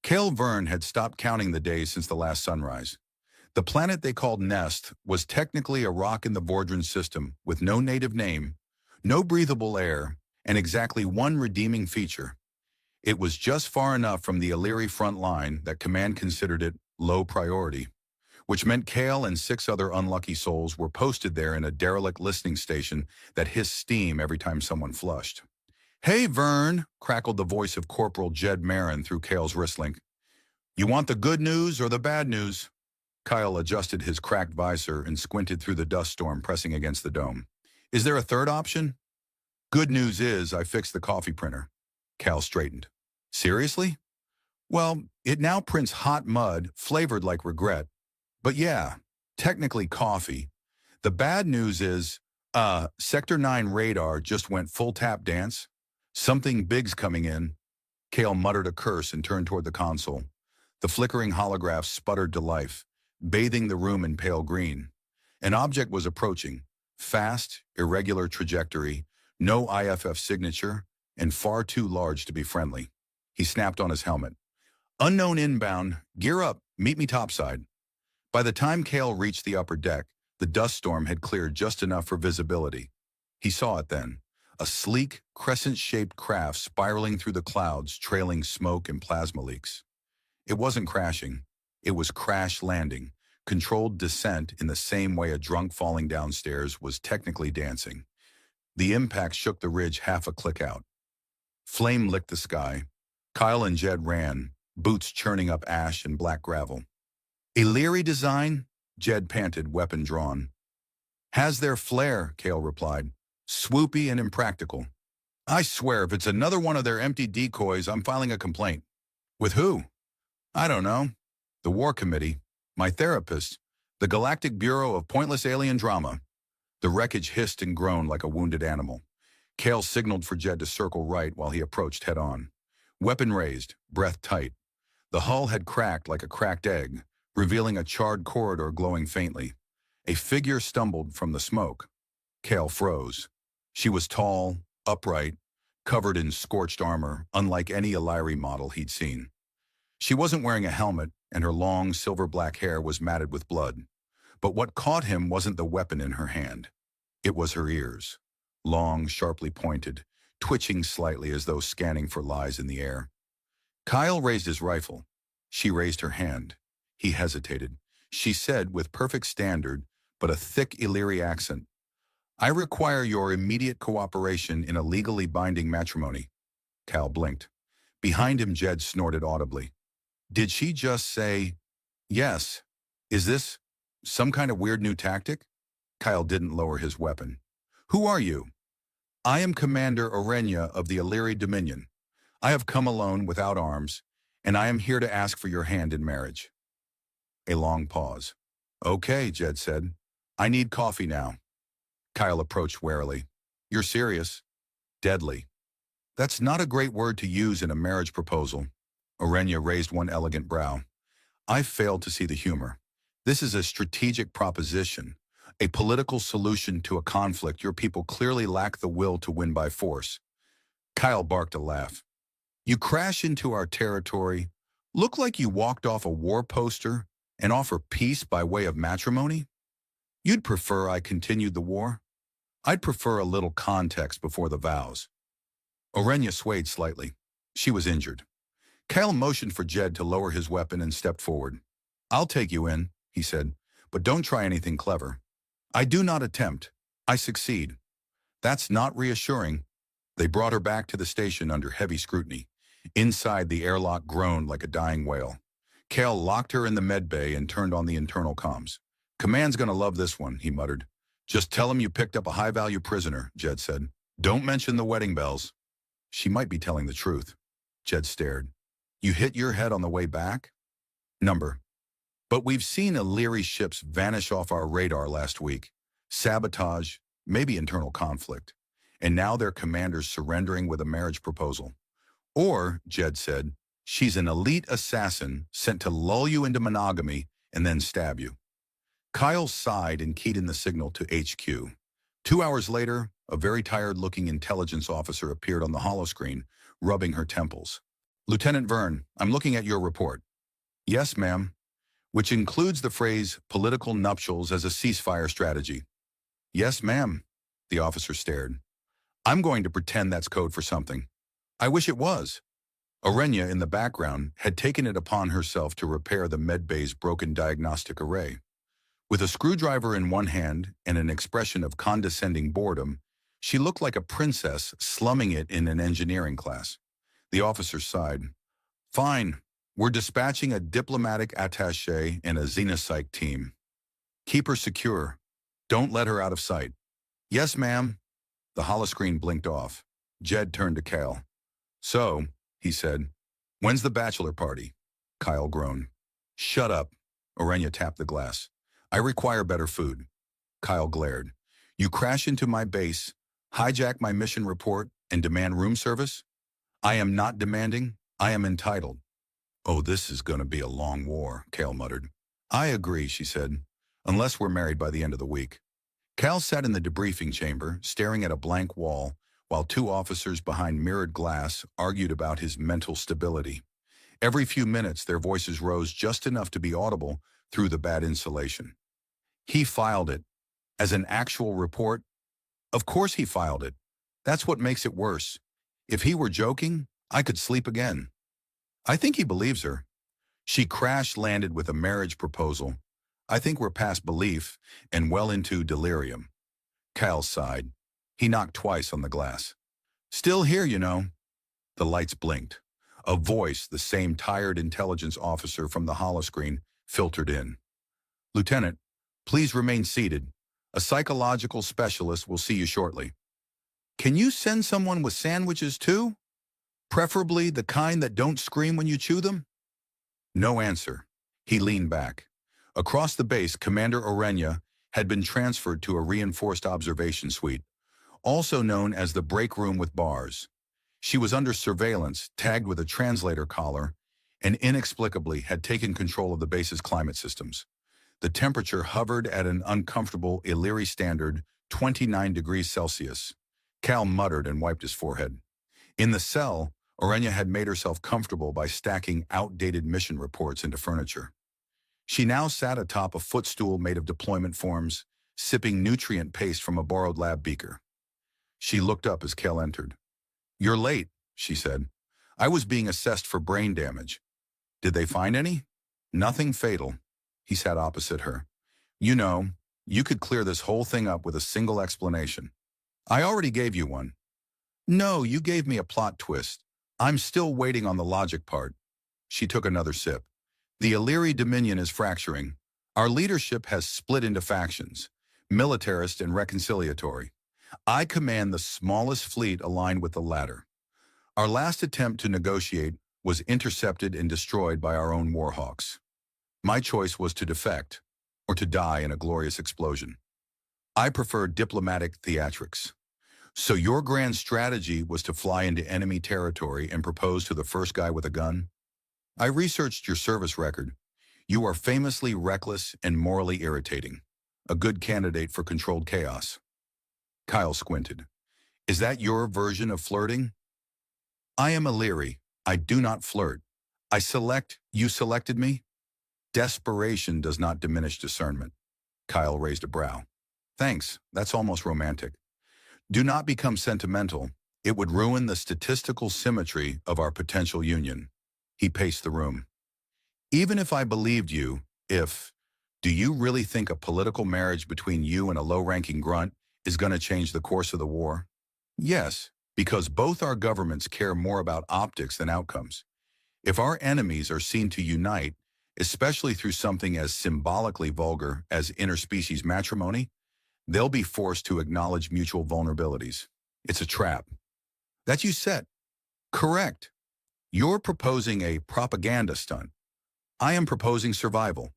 Cale Verne had stopped counting the days since the last sunrise. The planet they called Nest was technically a rock in the Vordran system with no native name, no breathable air, and exactly one redeeming feature. It was just far enough from the Illyri front line that Command considered it low priority, which meant Cale and 6 other unlucky souls were posted there in a derelict listening station that hissed steam every time someone flushed. "Hey, Vern," crackled the voice of Corporal Jed Marin through Cale's wristlink. "You want the good news or the bad news?" Kyle adjusted his cracked visor and squinted through the dust storm pressing against the dome. "Is there a third option?" "Good news is I fixed the coffee printer." Cal straightened. "Seriously?" "Well, it now prints hot mud, flavored like regret. But yeah, technically coffee. The bad news is, Sector 9 radar just went full tap dance. Something big's coming in." Cale muttered a curse and turned toward the console. The flickering holograph sputtered to life, bathing the room in pale green. An object was approaching, fast, irregular trajectory, no IFF signature, and far too large to be friendly. He snapped on his helmet. "Unknown inbound, gear up, meet me topside." By the time Cale reached the upper deck, the dust storm had cleared just enough for visibility. He saw it then, a sleek, crescent-shaped craft spiraling through the clouds, trailing smoke and plasma leaks. It wasn't crashing. It was crash landing, controlled descent in the same way a drunk falling downstairs was technically dancing. The impact shook the ridge half a click out. Flame licked the sky. Kyle and Jed ran, boots churning up ash and black gravel. "Illyri design?" Jed panted, weapon drawn. "Has their flair," Cale replied. "Swoopy and impractical. I swear, if it's another one of their empty decoys, I'm filing a complaint." "With who?" "I don't know. The War Committee, my therapist, the Galactic Bureau of Pointless Alien Drama." The wreckage hissed and groaned like a wounded animal. Cale signaled for Jed to circle right while he approached head-on. Weapon raised, breath tight. The hull had cracked like a cracked egg, revealing a charred corridor glowing faintly. A figure stumbled from the smoke. Cale froze. She was tall, upright, covered in scorched armor, unlike any Illyri model he'd seen. She wasn't wearing a helmet, and her long, silver-black hair was matted with blood. But what caught him wasn't the weapon in her hand. It was her ears, long, sharply pointed, twitching slightly as though scanning for lies in the air. Kyle raised his rifle. She raised her hand. He hesitated. She said, with perfect standard, but a thick Illyri accent, "I require your immediate cooperation in a legally binding matrimony." Cal blinked. Behind him, Jed snorted audibly. "Did she just say, yes? Is this some kind of weird new tactic?" Kyle didn't lower his weapon. "Who are you?" "I am Commander Orenya of the Illyri Dominion. I have come alone without arms, and I am here to ask for your hand in marriage." A long pause. "Okay," Jed said. "I need coffee now." Kyle approached warily. "You're serious?" "Deadly." "That's not a great word to use in a marriage proposal." Orenya raised one elegant brow. "I failed to see the humor. This is a strategic proposition, a political solution to a conflict your people clearly lack the will to win by force." Kyle barked a laugh. "You crash into our territory, look like you walked off a war poster, and offer peace by way of matrimony? You'd prefer I continued the war? I'd prefer a little context before the vows." Orenya swayed slightly. She was injured. Kyle motioned for Jed to lower his weapon and stepped forward. "I'll take you in," he said, "but don't try anything clever." "I do not attempt. I succeed." "That's not reassuring." They brought her back to the station under heavy scrutiny. Inside, the airlock groaned like a dying whale. Cale locked her in the med bay and turned on the internal comms. "Command's gonna love this one," he muttered. "Just tell him you picked up a high-value prisoner," Jed said. "Don't mention the wedding bells." She might be telling the truth. Jed stared. "You hit your head on the way back?" "Number. But we've seen Illyri ships vanish off our radar last week. Sabotage, maybe internal conflict. And now their commander's surrendering with a marriage proposal. Or," Jed said, "she's an elite assassin sent to lull you into monogamy and then stab you." Kyle sighed and keyed in the signal to HQ. 2 hours later, a very tired-looking intelligence officer appeared on the holoscreen, rubbing her temples. Lieutenant Verne, I'm looking at your report. Yes, ma'am. Which includes the phrase political nuptials as a ceasefire strategy. Yes, ma'am. The officer stared. I'm going to pretend that's code for something. I wish it was. Orenya in the background had taken it upon herself to repair the medbay's broken diagnostic array. With a screwdriver in one hand and an expression of condescending boredom, she looked like a princess slumming it in an engineering class. The officer sighed. Fine. We're dispatching a diplomatic attaché and a xenopsych team. Keep her secure. Don't let her out of sight. Yes, ma'am. The holoscreen blinked off. Jed turned to Kyle. So, he said, when's the bachelor party? Kyle groaned. Shut up. Orenya tapped the glass. I require better food. Kyle glared. You crash into my base, hijack my mission report, and demand room service? I am not demanding. I am entitled. Oh, this is going to be a long war, Kyle muttered. I agree, she said, unless we're married by the end of the week. Cal sat in the debriefing chamber, staring at a blank wall, while two officers behind mirrored glass argued about his mental stability. Every few minutes, their voices rose just enough to be audible through the bad insulation. He filed it. As an actual report? Of course he filed it. That's what makes it worse. If he were joking, I could sleep again. I think he believes her. She crash-landed with a marriage proposal. I think we're past belief and well into delirium. Cal sighed. He knocked twice on the glass. Still here, you know. The lights blinked. A voice, the same tired intelligence officer from the holoscreen, filtered in. Lieutenant, please remain seated. A psychological specialist will see you shortly. Can you send someone with sandwiches too? Preferably the kind that don't scream when you chew them? No answer. He leaned back. Across the base, Commander Orenya had been transferred to a reinforced observation suite, also known as the break room with bars. She was under surveillance, tagged with a translator collar, and inexplicably had taken control of the base's climate systems. The temperature hovered at an uncomfortable Illyri standard 29 degrees Celsius. Cal muttered and wiped his forehead. In the cell, Orenya had made herself comfortable by stacking outdated mission reports into furniture. She now sat atop a footstool made of deployment forms, sipping nutrient paste from a borrowed lab beaker. She looked up as Cal entered. You're late, she said. I was being assessed for brain damage. Did they find any? Nothing fatal. He sat opposite her. You know, you could clear this whole thing up with a single explanation. I already gave you one. No, you gave me a plot twist. I'm still waiting on the logic part. She took another sip. The Illyri Dominion is fracturing. Our leadership has split into factions, militarist and reconciliatory. I command the smallest fleet aligned with the latter. Our last attempt to negotiate was intercepted and destroyed by our own warhawks. My choice was to defect, or to die in a glorious explosion. I prefer diplomatic theatrics. So your grand strategy was to fly into enemy territory and propose to the first guy with a gun? I researched your service record. You are famously reckless and morally irritating. A good candidate for controlled chaos. Kyle squinted. Is that your version of flirting? I am Illyri. I do not flirt. I select. You selected me? Desperation does not diminish discernment. Kyle raised a brow. Thanks. That's almost romantic. Do not become sentimental. It would ruin the statistical symmetry of our potential union. He paced the room. Even if I believed you, do you really think a political marriage between you and a low-ranking grunt is going to change the course of the war? Yes, because both our governments care more about optics than outcomes. If our enemies are seen to unite, especially through something as symbolically vulgar as interspecies matrimony, they'll be forced to acknowledge mutual vulnerabilities. It's a trap. That you said. Correct. You're proposing a propaganda stunt. I am proposing survival.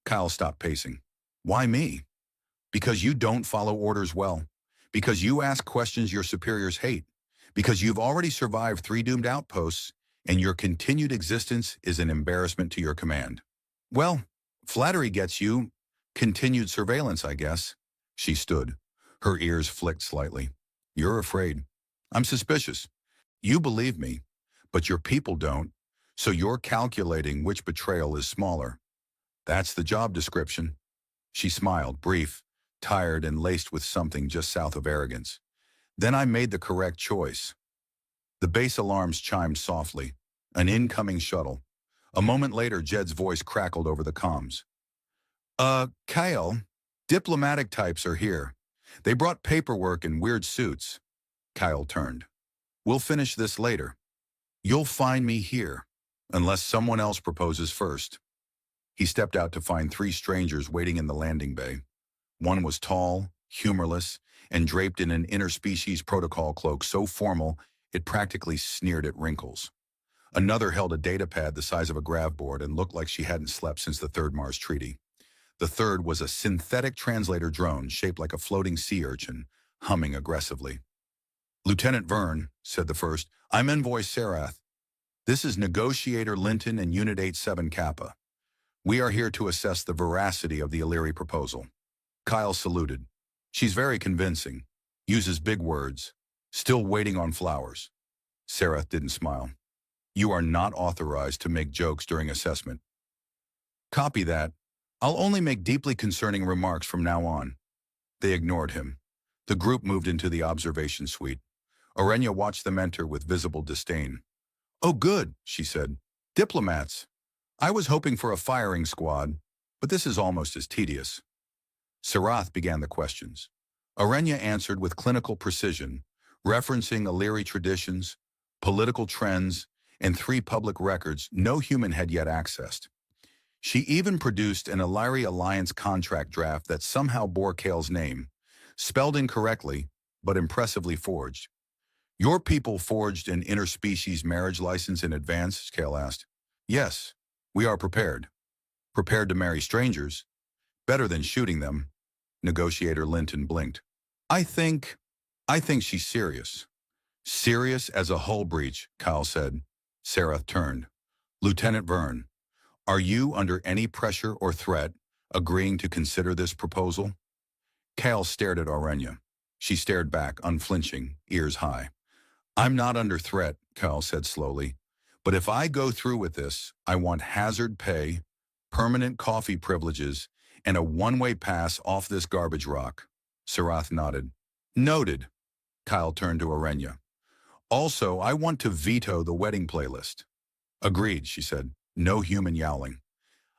Kyle stopped pacing. Why me? Because you don't follow orders well. Because you ask questions your superiors hate. Because you've already survived 3 doomed outposts, and your continued existence is an embarrassment to your command. Well, flattery gets you continued surveillance, I guess. She stood. Her ears flicked slightly. You're afraid. I'm suspicious. You believe me. But your people don't, so you're calculating which betrayal is smaller. That's the job description. She smiled, brief, tired, and laced with something just south of arrogance. Then I made the correct choice. The base alarms chimed softly. An incoming shuttle. A moment later, Jed's voice crackled over the comms. Kyle, diplomatic types are here. They brought paperwork in weird suits. Kyle turned. We'll finish this later. You'll find me here, unless someone else proposes first. He stepped out to find three strangers waiting in the landing bay. One was tall, humorless, and draped in an interspecies protocol cloak so formal it practically sneered at wrinkles. Another held a datapad the size of a grav board and looked like she hadn't slept since the Third Mars Treaty. The third was a synthetic translator drone shaped like a floating sea urchin, humming aggressively. Lieutenant Verne, said the first, I'm Envoy Sarath. This is Negotiator Linton and Unit 87 Kappa. We are here to assess the veracity of the Illyri proposal. Kyle saluted. She's very convincing. Uses big words. Still waiting on flowers. Sarath didn't smile. You are not authorized to make jokes during assessment. Copy that. I'll only make deeply concerning remarks from now on. They ignored him. The group moved into the observation suite. Orenya watched them enter with visible disdain. Oh good, she said. Diplomats. I was hoping for a firing squad, but this is almost as tedious. Sarath began the questions. Orenya answered with clinical precision, referencing Illyri traditions, political trends, and 3 public records no human had yet accessed. She even produced an Illyri Alliance contract draft that somehow bore Kale's name, spelled incorrectly, but impressively forged. Your people forged an interspecies marriage license in advance, Kale asked. Yes, we are prepared. Prepared to marry strangers. Better than shooting them. Negotiator Linton blinked. I think she's serious. Serious as a hull breach, Kyle said. Sarath turned. Lieutenant Verne, are you under any pressure or threat agreeing to consider this proposal? Kyle stared at Orenya. She stared back, unflinching, ears high. I'm not under threat, Kyle said slowly. But if I go through with this, I want hazard pay, permanent coffee privileges, and a one-way pass off this garbage rock. Sarath nodded. Noted. Kyle turned to Orenya. Also, I want to veto the wedding playlist. Agreed, she said. No human yowling.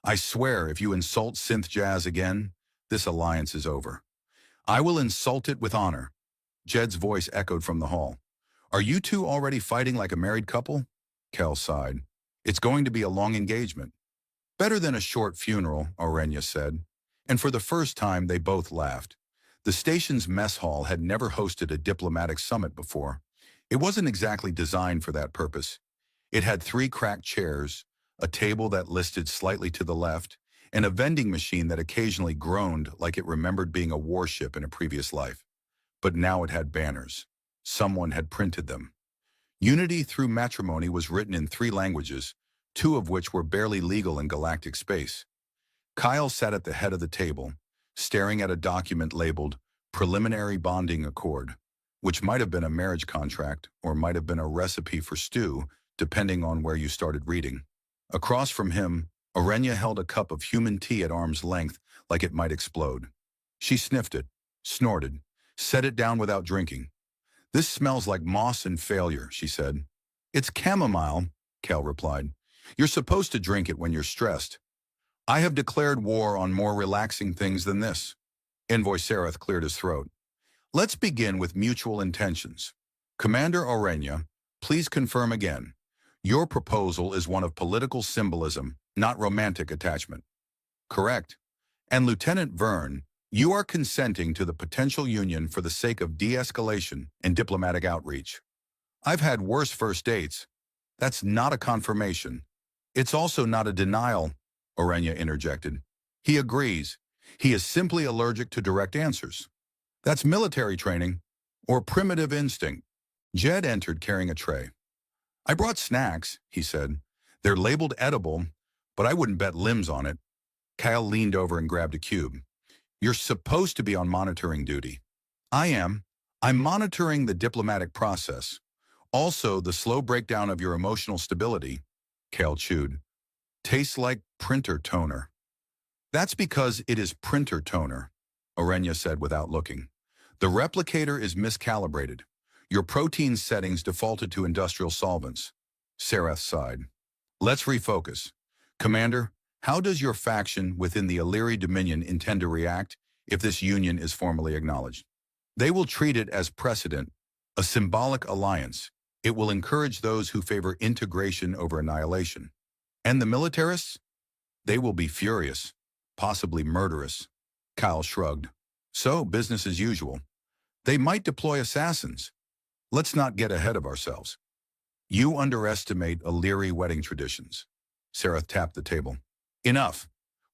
I swear if you insult synth jazz again, this alliance is over. I will insult it with honor. Jed's voice echoed from the hall. Are you two already fighting like a married couple? Kel sighed. It's going to be a long engagement. Better than a short funeral, Orenya said. And for the first time, they both laughed. The station's mess hall had never hosted a diplomatic summit before. It wasn't exactly designed for that purpose. It had 3 cracked chairs, a table that listed slightly to the left, and a vending machine that occasionally groaned like it remembered being a warship in a previous life. But now it had banners. Someone had printed them. Unity through matrimony was written in 3 languages, 2 of which were barely legal in galactic space. Kyle sat at the head of the table, staring at a document labeled Preliminary Bonding Accord, which might have been a marriage contract or might have been a recipe for stew, depending on where you started reading. Across from him, Orenya held a cup of human tea at arm's length like it might explode. She sniffed it, snorted, set it down without drinking. This smells like moss and failure, she said. It's chamomile, Kel replied. You're supposed to drink it when you're stressed. I have declared war on more relaxing things than this. Envoy Sarath cleared his throat. Let's begin with mutual intentions. Commander Orenya, please confirm again. Your proposal is one of political symbolism, not romantic attachment. Correct. And Lieutenant Verne, you are consenting to the potential union for the sake of de-escalation and diplomatic outreach. I've had worse first dates. That's not a confirmation. It's also not a denial, Orenya interjected. He agrees. He is simply allergic to direct answers. That's military training, or primitive instinct. Jed entered carrying a tray. I brought snacks, he said. They're labeled edible, but I wouldn't bet limbs on it. Kyle leaned over and grabbed a cube. You're supposed to be on monitoring duty. I am. I'm monitoring the diplomatic process. Also, the slow breakdown of your emotional stability, Kale chewed, tastes like printer toner. That's because it is printer toner, Orenya said without looking. The replicator is miscalibrated. Your protein settings defaulted to industrial solvents. Sereth sighed. Let's refocus. Commander, how does your faction within the Illyri Dominion intend to react if this union is formally acknowledged? They will treat it as precedent, a symbolic alliance. It will encourage those who favor integration over annihilation. And the militarists? They will be furious, possibly murderous. Kyle shrugged. So, business as usual. They might deploy assassins. Let's not get ahead of ourselves. You underestimate Illyri wedding traditions. Sereth tapped the table. Enough.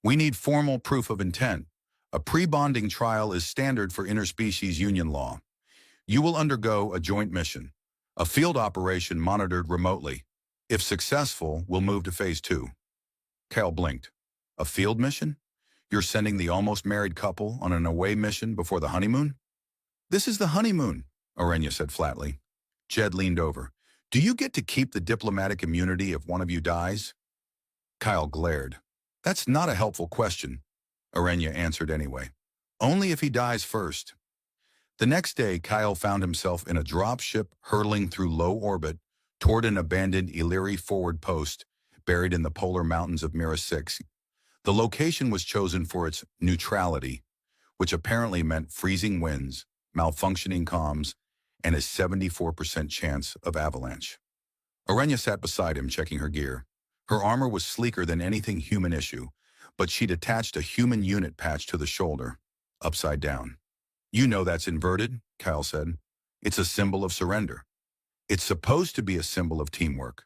We need formal proof of intent. A pre-bonding trial is standard for interspecies union law. You will undergo a joint mission, a field operation monitored remotely. If successful, we'll move to phase 2. Cal blinked. A field mission? You're sending the almost married couple on an away mission before the honeymoon? This is the honeymoon, Orenya said flatly. Jed leaned over. Do you get to keep the diplomatic immunity if one of you dies? Kyle glared. That's not a helpful question. Orenya answered anyway. Only if he dies first. The next day, Kyle found himself in a dropship hurtling through low orbit toward an abandoned Illyri forward post buried in the polar mountains of Mira 6. The location was chosen for its neutrality, which apparently meant freezing winds, malfunctioning comms, and a 74% chance of avalanche. Orenya sat beside him, checking her gear. Her armor was sleeker than anything human issue, but she'd attached a human unit patch to the shoulder, upside down. You know that's inverted, Kyle said. It's a symbol of surrender. It's supposed to be a symbol of teamwork.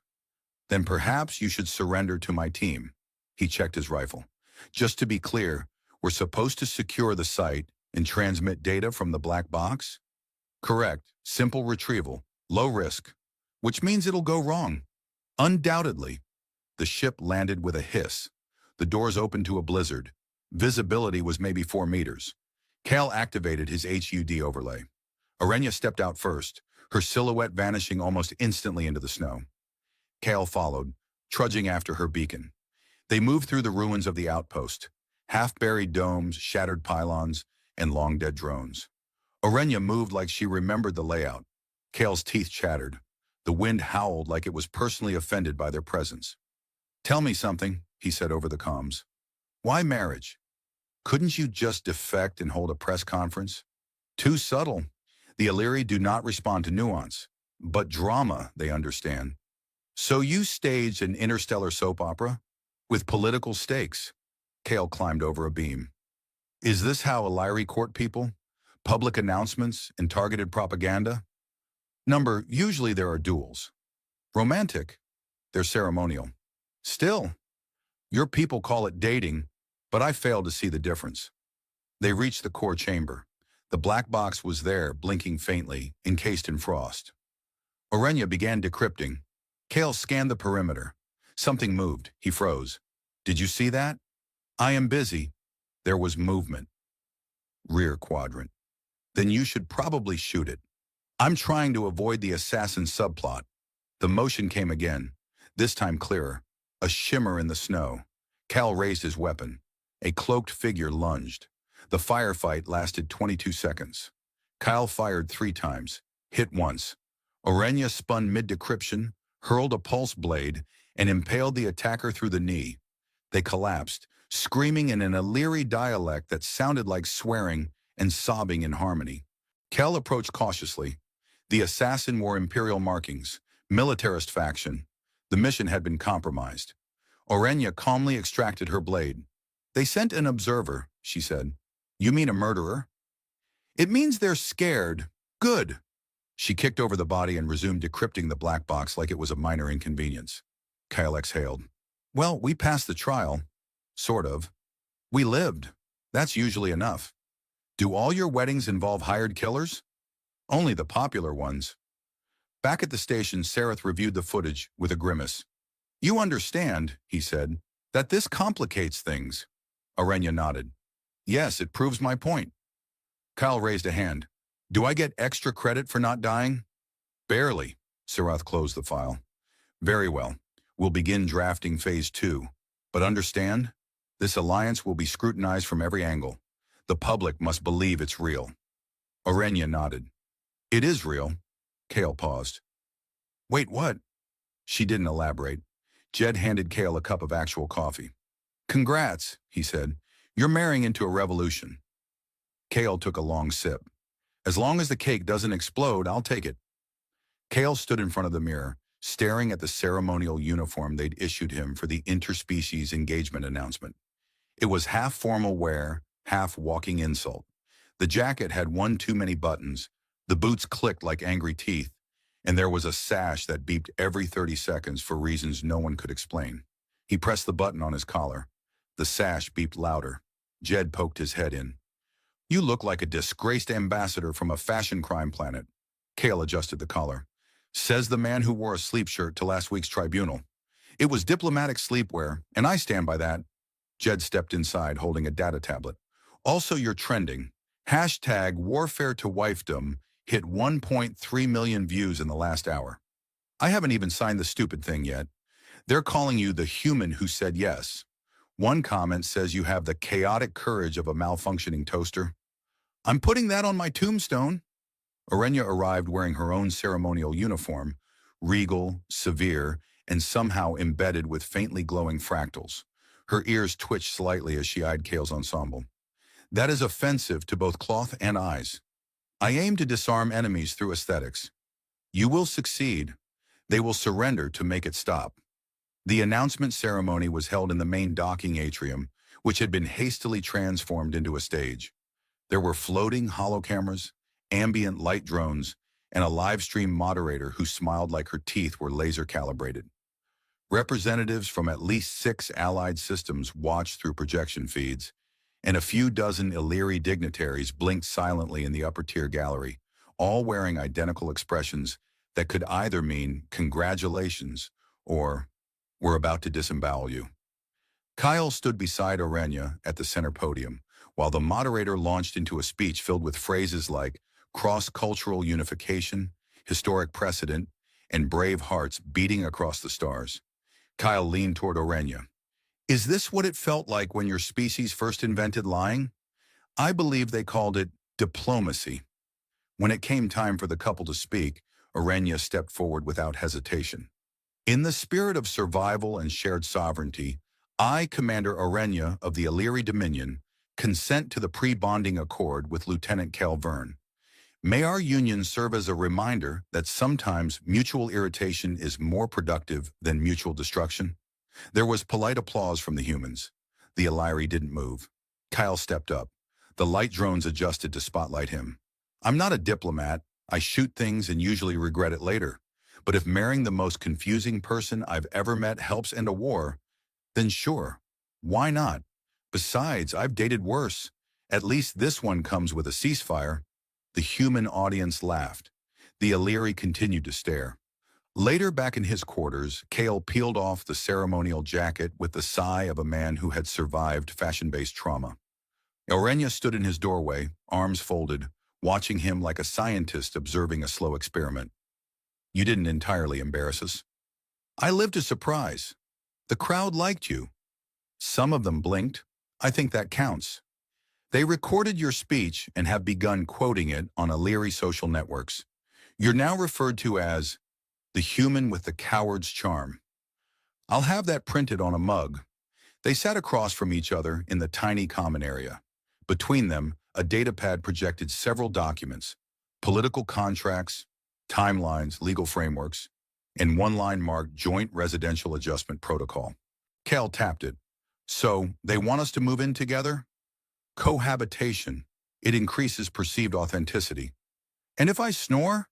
Then perhaps you should surrender to my team. He checked his rifle. Just to be clear, we're supposed to secure the site and transmit data from the black box? Correct. Simple retrieval. Low risk. Which means it'll go wrong. Undoubtedly. The ship landed with a hiss. The doors opened to a blizzard. Visibility was maybe 4 meters. Cal activated his HUD overlay. Orenya stepped out first, her silhouette vanishing almost instantly into the snow. Cal followed, trudging after her beacon. They moved through the ruins of the outpost, half-buried domes, shattered pylons, and long-dead drones. Orenya moved like she remembered the layout. Cal's teeth chattered. The wind howled like it was personally offended by their presence. Tell me something, he said over the comms. Why marriage? Couldn't you just defect and hold a press conference? Too subtle. The Illyri do not respond to nuance, but drama, they understand. So you staged an interstellar soap opera? With political stakes. Kale climbed over a beam. Is this how Illyri court people? Public announcements and targeted propaganda? Usually there are duels. Romantic. They're ceremonial. Still, your people call it dating, but I fail to see the difference. They reached the core chamber. The black box was there, blinking faintly, encased in frost. Orenya began decrypting. Kale scanned the perimeter. Something moved. He froze. Did you see that? I am busy. There was movement. Rear quadrant. Then you should probably shoot it. I'm trying to avoid the assassin subplot. The motion came again, this time clearer. A shimmer in the snow. Cal raised his weapon. A cloaked figure lunged. The firefight lasted 22 seconds. Kyle fired 3 times, hit once. Orenya spun mid-decryption, hurled a pulse blade, and impaled the attacker through the knee. They collapsed, screaming in an Illyri dialect that sounded like swearing and sobbing in harmony. Cal approached cautiously. The assassin wore Imperial markings, militarist faction. The mission had been compromised. Orenya calmly extracted her blade. They sent an observer, she said. You mean a murderer? It means they're scared. Good. She kicked over the body and resumed decrypting the black box like it was a minor inconvenience. Kyle exhaled. Well, we passed the trial. Sort of. We lived. That's usually enough. Do all your weddings involve hired killers? Only the popular ones. Back at the station, Sereth reviewed the footage with a grimace. You understand, he said, that this complicates things. Orenya nodded. Yes, it proves my point. Kyle raised a hand. Do I get extra credit for not dying? Barely. Sarath closed the file. Very well. We'll begin drafting Phase 2. But understand, this alliance will be scrutinized from every angle. The public must believe it's real. Orenya nodded. It is real. Kale paused. Wait, what? She didn't elaborate. Jed handed Kale a cup of actual coffee. Congrats, he said. You're marrying into a revolution. Kale took a long sip. As long as the cake doesn't explode, I'll take it. Kale stood in front of the mirror, staring at the ceremonial uniform they'd issued him for the interspecies engagement announcement. It was half formal wear, half walking insult. The jacket had one too many buttons, the boots clicked like angry teeth, and there was a sash that beeped every 30 seconds for reasons no one could explain. He pressed the button on his collar. The sash beeped louder. Jed poked his head in. You look like a disgraced ambassador from a fashion crime planet. Kale adjusted the collar. Says the man who wore a sleep shirt to last week's tribunal. It was diplomatic sleepwear, and I stand by that. Jed stepped inside, holding a data tablet. Also, you're trending. Hashtag warfare to wifedom hit 1.3 million views in the last hour. I haven't even signed the stupid thing yet. They're calling you the human who said yes. One comment says you have the chaotic courage of a malfunctioning toaster. I'm putting that on my tombstone. Orenya arrived wearing her own ceremonial uniform, regal, severe, and somehow embedded with faintly glowing fractals. Her ears twitched slightly as she eyed Kale's ensemble. That is offensive to both cloth and eyes. I aim to disarm enemies through aesthetics. You will succeed. They will surrender to make it stop. The announcement ceremony was held in the main docking atrium, which had been hastily transformed into a stage. There were floating holo cameras, ambient light drones, and a live stream moderator who smiled like her teeth were laser calibrated. Representatives from at least 6 allied systems watched through projection feeds, and a few dozen Illyri dignitaries blinked silently in the upper-tier gallery, all wearing identical expressions that could either mean congratulations or we're about to disembowel you. Kyle stood beside Orenya at the center podium, while the moderator launched into a speech filled with phrases like cross-cultural unification, historic precedent, and brave hearts beating across the stars. Kyle leaned toward Orenya. Is this what it felt like when your species first invented lying? I believe they called it diplomacy. When it came time for the couple to speak, Orenya stepped forward without hesitation. In the spirit of survival and shared sovereignty, I, Commander Orenya of the Illyri Dominion, consent to the pre-bonding accord with Lieutenant Calvern. May our union serve as a reminder that sometimes mutual irritation is more productive than mutual destruction. There was polite applause from the humans. The Illyri didn't move. Kyle stepped up. The light drones adjusted to spotlight him. I'm not a diplomat. I shoot things and usually regret it later. But if marrying the most confusing person I've ever met helps end a war, then sure, why not? Besides, I've dated worse. At least this one comes with a ceasefire. The human audience laughed. The Illyri continued to stare. Later, back in his quarters, Kale peeled off the ceremonial jacket with the sigh of a man who had survived fashion-based trauma. Orenya stood in his doorway, arms folded, watching him like a scientist observing a slow experiment. You didn't entirely embarrass us. I lived a surprise. The crowd liked you. Some of them blinked. I think that counts. They recorded your speech and have begun quoting it on Illyri social networks. You're now referred to as the human with the coward's charm. I'll have that printed on a mug. They sat across from each other in the tiny common area. Between them, a datapad projected several documents, political contracts, timelines, legal frameworks, and one line marked Joint Residential Adjustment Protocol. Cal tapped it. So, they want us to move in together? Cohabitation. It increases perceived authenticity. And if I snore?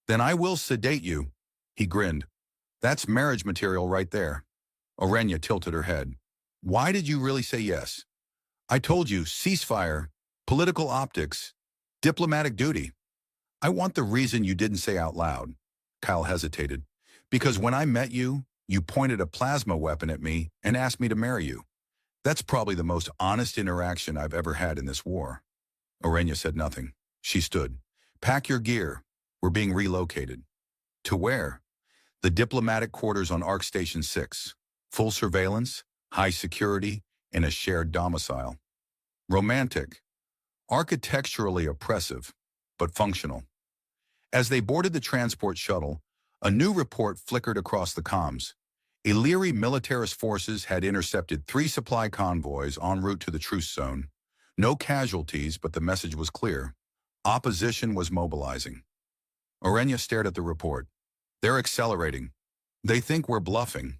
Then I will sedate you. He grinned. That's marriage material right there. Orenya tilted her head. Why did you really say yes? I told you, ceasefire, political optics, diplomatic duty. I want the reason you didn't say out loud. Kyle hesitated. Because when I met you, you pointed a plasma weapon at me and asked me to marry you. That's probably the most honest interaction I've ever had in this war. Orenya said nothing. She stood. Pack your gear. We're being relocated. To where? The diplomatic quarters on Arc Station 6. Full surveillance, high security, and a shared domicile. Romantic. Architecturally oppressive, but functional. As they boarded the transport shuttle, a new report flickered across the comms. Illyri militarist forces had intercepted 3 supply convoys en route to the truce zone. No casualties, but the message was clear. Opposition was mobilizing. Orenya stared at the report. They're accelerating. They think we're bluffing.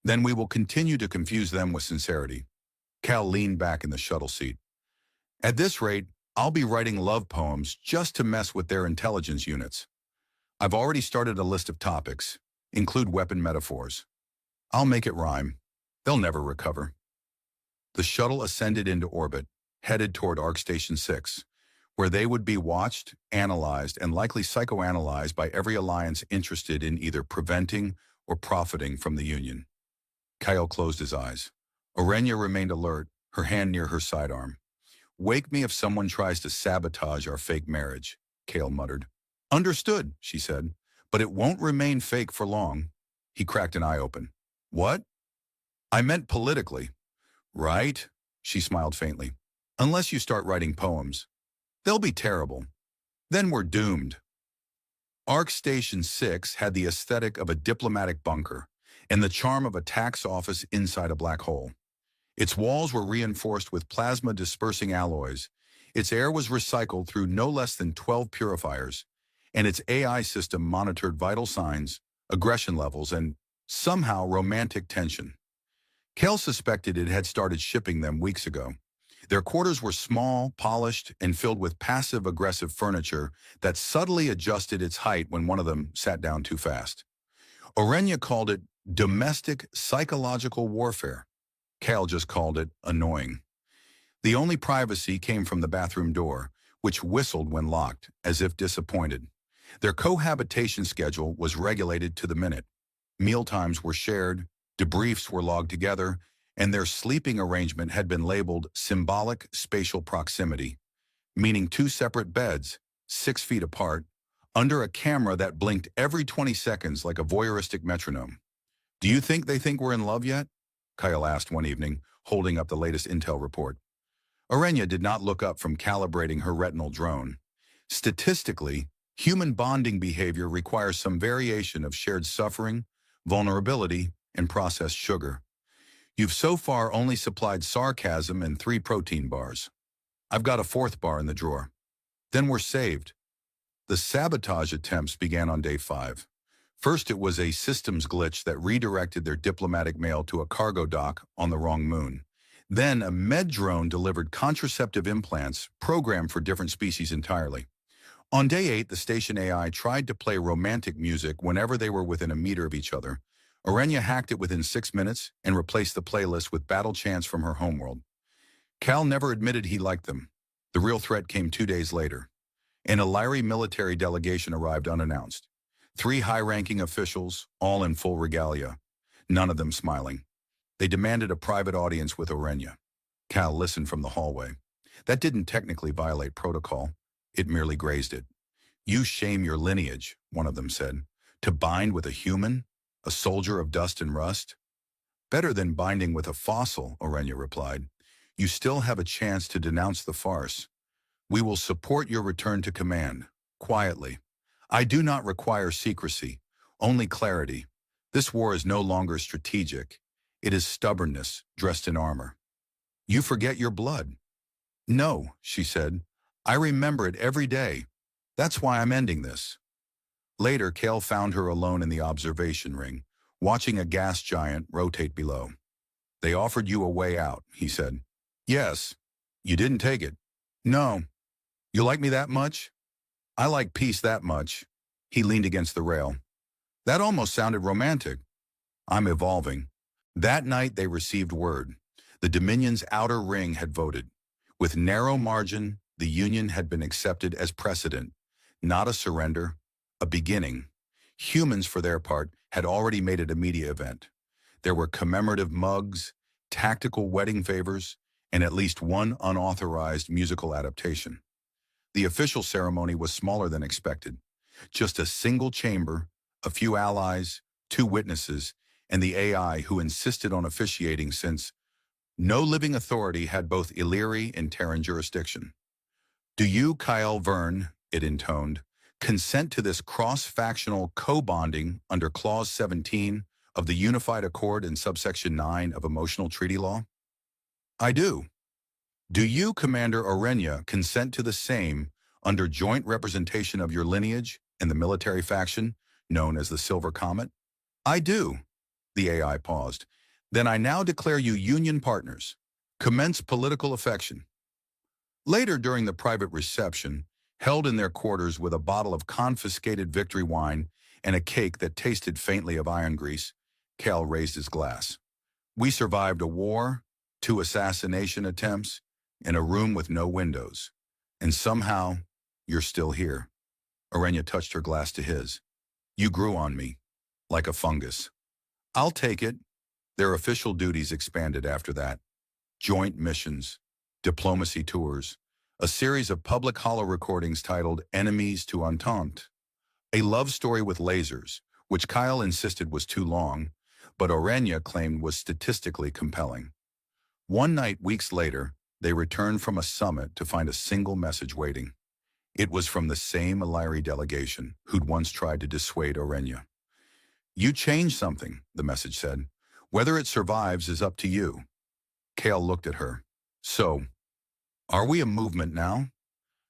Then we will continue to confuse them with sincerity. Cal leaned back in the shuttle seat. At this rate, I'll be writing love poems just to mess with their intelligence units. I've already started a list of topics. Include weapon metaphors. I'll make it rhyme. They'll never recover. The shuttle ascended into orbit, headed toward Arc Station 6, where they would be watched, analyzed, and likely psychoanalyzed by every alliance interested in either preventing or profiting from the Union. Kyle closed his eyes. Orenya remained alert, her hand near her sidearm. Wake me if someone tries to sabotage our fake marriage, Kale muttered. Understood, she said, but it won't remain fake for long. He cracked an eye open. What? I meant politically. Right, she smiled faintly. Unless you start writing poems. They'll be terrible. Then we're doomed. Arc Station 6 had the aesthetic of a diplomatic bunker and the charm of a tax office inside a black hole. Its walls were reinforced with plasma-dispersing alloys. Its air was recycled through no less than 12 purifiers, and its AI system monitored vital signs, aggression levels, and, somehow, romantic tension. Kel suspected it had started shipping them weeks ago. Their quarters were small, polished, and filled with passive-aggressive furniture that subtly adjusted its height when one of them sat down too fast. Orenya called it domestic psychological warfare. Cal just called it annoying. The only privacy came from the bathroom door, which whistled when locked, as if disappointed. Their cohabitation schedule was regulated to the minute. Mealtimes were shared, debriefs were logged together, and their sleeping arrangement had been labeled symbolic spatial proximity, meaning 2 separate beds, 6 feet apart, under a camera that blinked every 20 seconds like a voyeuristic metronome. Do you think they think we're in love yet? Kyle asked one evening, holding up the latest intel report. Orenya did not look up from calibrating her retinal drone. Statistically, human bonding behavior requires some variation of shared suffering, vulnerability, and processed sugar. You've so far only supplied sarcasm and 3 protein bars. I've got a 4th bar in the drawer. Then we're saved. The sabotage attempts began on day 5. First, it was a systems glitch that redirected their diplomatic mail to a cargo dock on the wrong moon. Then, a med drone delivered contraceptive implants programmed for different species entirely. On day 8, the station AI tried to play romantic music whenever they were within a meter of each other. Orenya hacked it within 6 minutes and replaced the playlist with battle chants from her homeworld. Cal never admitted he liked them. The real threat came 2 days later. An Illyri military delegation arrived unannounced. 3 high-ranking officials, all in full regalia, none of them smiling. They demanded a private audience with Orenya. Cal listened from the hallway. That didn't technically violate protocol. It merely grazed it. You shame your lineage, one of them said. To bind with a human, a soldier of dust and rust? Better than binding with a fossil, Orenya replied. You still have a chance to denounce the farce. We will support your return to command, quietly. I do not require secrecy, only clarity. This war is no longer strategic. It is stubbornness dressed in armor. You forget your blood. No, she said. I remember it every day. That's why I'm ending this. Later, Kale found her alone in the observation ring, watching a gas giant rotate below. They offered you a way out, he said. Yes. You didn't take it. No. You like me that much? I like peace that much. He leaned against the rail. That almost sounded romantic. I'm evolving. That night they received word. The Dominion's outer ring had voted. With narrow margin, the Union had been accepted as precedent, not a surrender, a beginning. Humans, for their part, had already made it a media event. There were commemorative mugs, tactical wedding favors, and at least one unauthorized musical adaptation. The official ceremony was smaller than expected. Just a single chamber, a few allies, 2 witnesses, and the AI who insisted on officiating since no living authority had both Illyri and Terran jurisdiction. Do you, Kyle Verne, it intoned, consent to this cross-factional co-bonding under Clause 17 of the Unified Accord in subsection 9 of Emotional Treaty Law? I do. Do you, Commander Orenya, consent to the same under joint representation of your lineage and the military faction known as the Silver Comet? I do. The AI paused. Then I now declare you union partners. Commence political affection. Later during the private reception, held in their quarters with a bottle of confiscated victory wine and a cake that tasted faintly of iron grease, Cal raised his glass. We survived a war, 2 assassination attempts, in a room with no windows. And somehow, you're still here. Orenya touched her glass to his. You grew on me, like a fungus. I'll take it. Their official duties expanded after that. Joint missions, diplomacy tours, a series of public holo recordings titled Enemies to Entente, a love story with lasers, which Kyle insisted was too long, but Orenya claimed was statistically compelling. One night, weeks later, they returned from a summit to find a single message waiting. It was from the same Illyri delegation who'd once tried to dissuade Orenya. You changed something, the message said. Whether it survives is up to you. Kale looked at her. So, are we a movement now?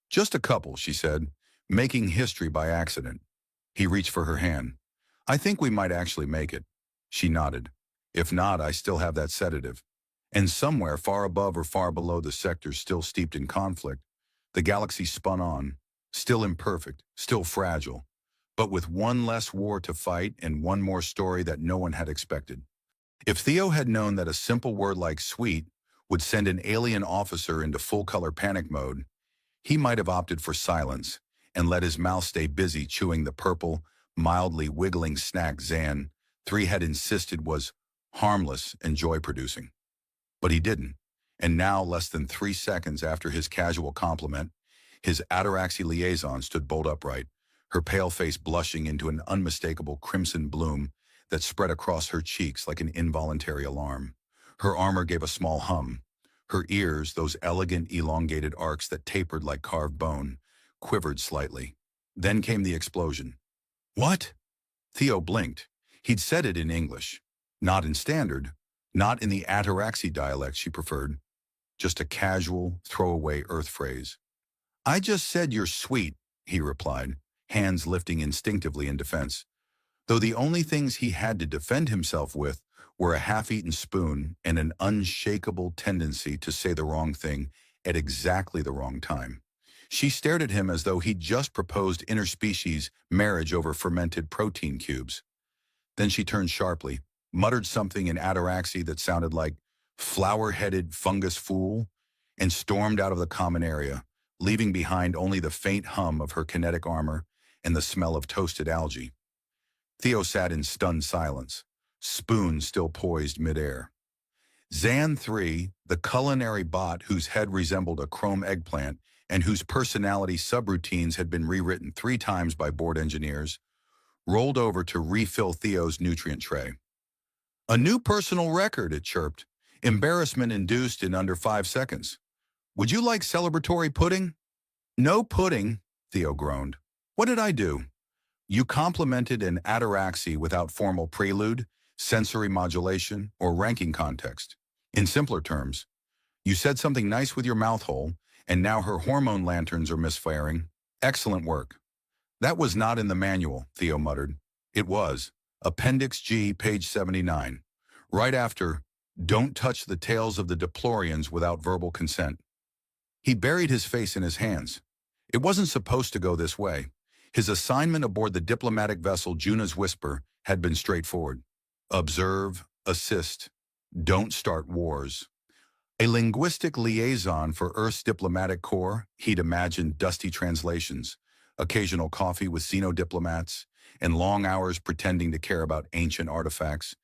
Just a couple, she said, making history by accident. He reached for her hand. I think we might actually make it. She nodded. If not, I still have that sedative. And somewhere far above or far below the sectors still steeped in conflict, the galaxy spun on, still imperfect, still fragile, but with one less war to fight and one more story that no one had expected. If Theo had known that a simple word like sweet would send an alien officer into full-color panic mode, he might have opted for silence and let his mouth stay busy chewing the purple, mildly wiggling snack Zan 3 had insisted was harmless and joy-producing. But he didn't, and now, less than 3 seconds after his casual compliment, his Ataraxy liaison stood bolt upright, her pale face blushing into an unmistakable crimson bloom that spread across her cheeks like an involuntary alarm. Her armor gave a small hum. Her ears, those elegant, elongated arcs that tapered like carved bone, quivered slightly. Then came the explosion. What? Theo blinked. He'd said it in English. Not in Standard. Not in the Ataraxy dialect she preferred. Just a casual, throwaway Earth phrase. I just said you're sweet, he replied, hands lifting instinctively in defense. Though the only things he had to defend himself with were a half-eaten spoon and an unshakable tendency to say the wrong thing at exactly the wrong time. She stared at him as though he'd just proposed interspecies marriage over fermented protein cubes. Then she turned sharply, muttered something in Ataraxy that sounded like flower-headed fungus fool, and stormed out of the common area, leaving behind only the faint hum of her kinetic armor and the smell of toasted algae. Theo sat in stunned silence, spoon still poised midair. Zan 3, the culinary bot whose head resembled a chrome eggplant and whose personality subroutines had been rewritten 3 times by board engineers, rolled over to refill Theo's nutrient tray. A new personal record, it chirped, embarrassment induced in under 5 seconds. Would you like celebratory pudding? No pudding, Theo groaned. What did I do? You complimented an Ataraxy without formal prelude, sensory modulation, or ranking context. In simpler terms, you said something nice with your mouth hole, and now her hormone lanterns are misfiring. Excellent work. That was not in the manual, Theo muttered. It was. Appendix G, page 79. Right after, don't touch the tails of the Deplorians without verbal consent. He buried his face in his hands. It wasn't supposed to go this way. His assignment aboard the diplomatic vessel Juna's Whisper had been straightforward. Observe, assist, don't start wars. A linguistic liaison for Earth's diplomatic corps, he'd imagined dusty translations, occasional coffee with xenodiplomats, and long hours pretending to care about ancient artifacts.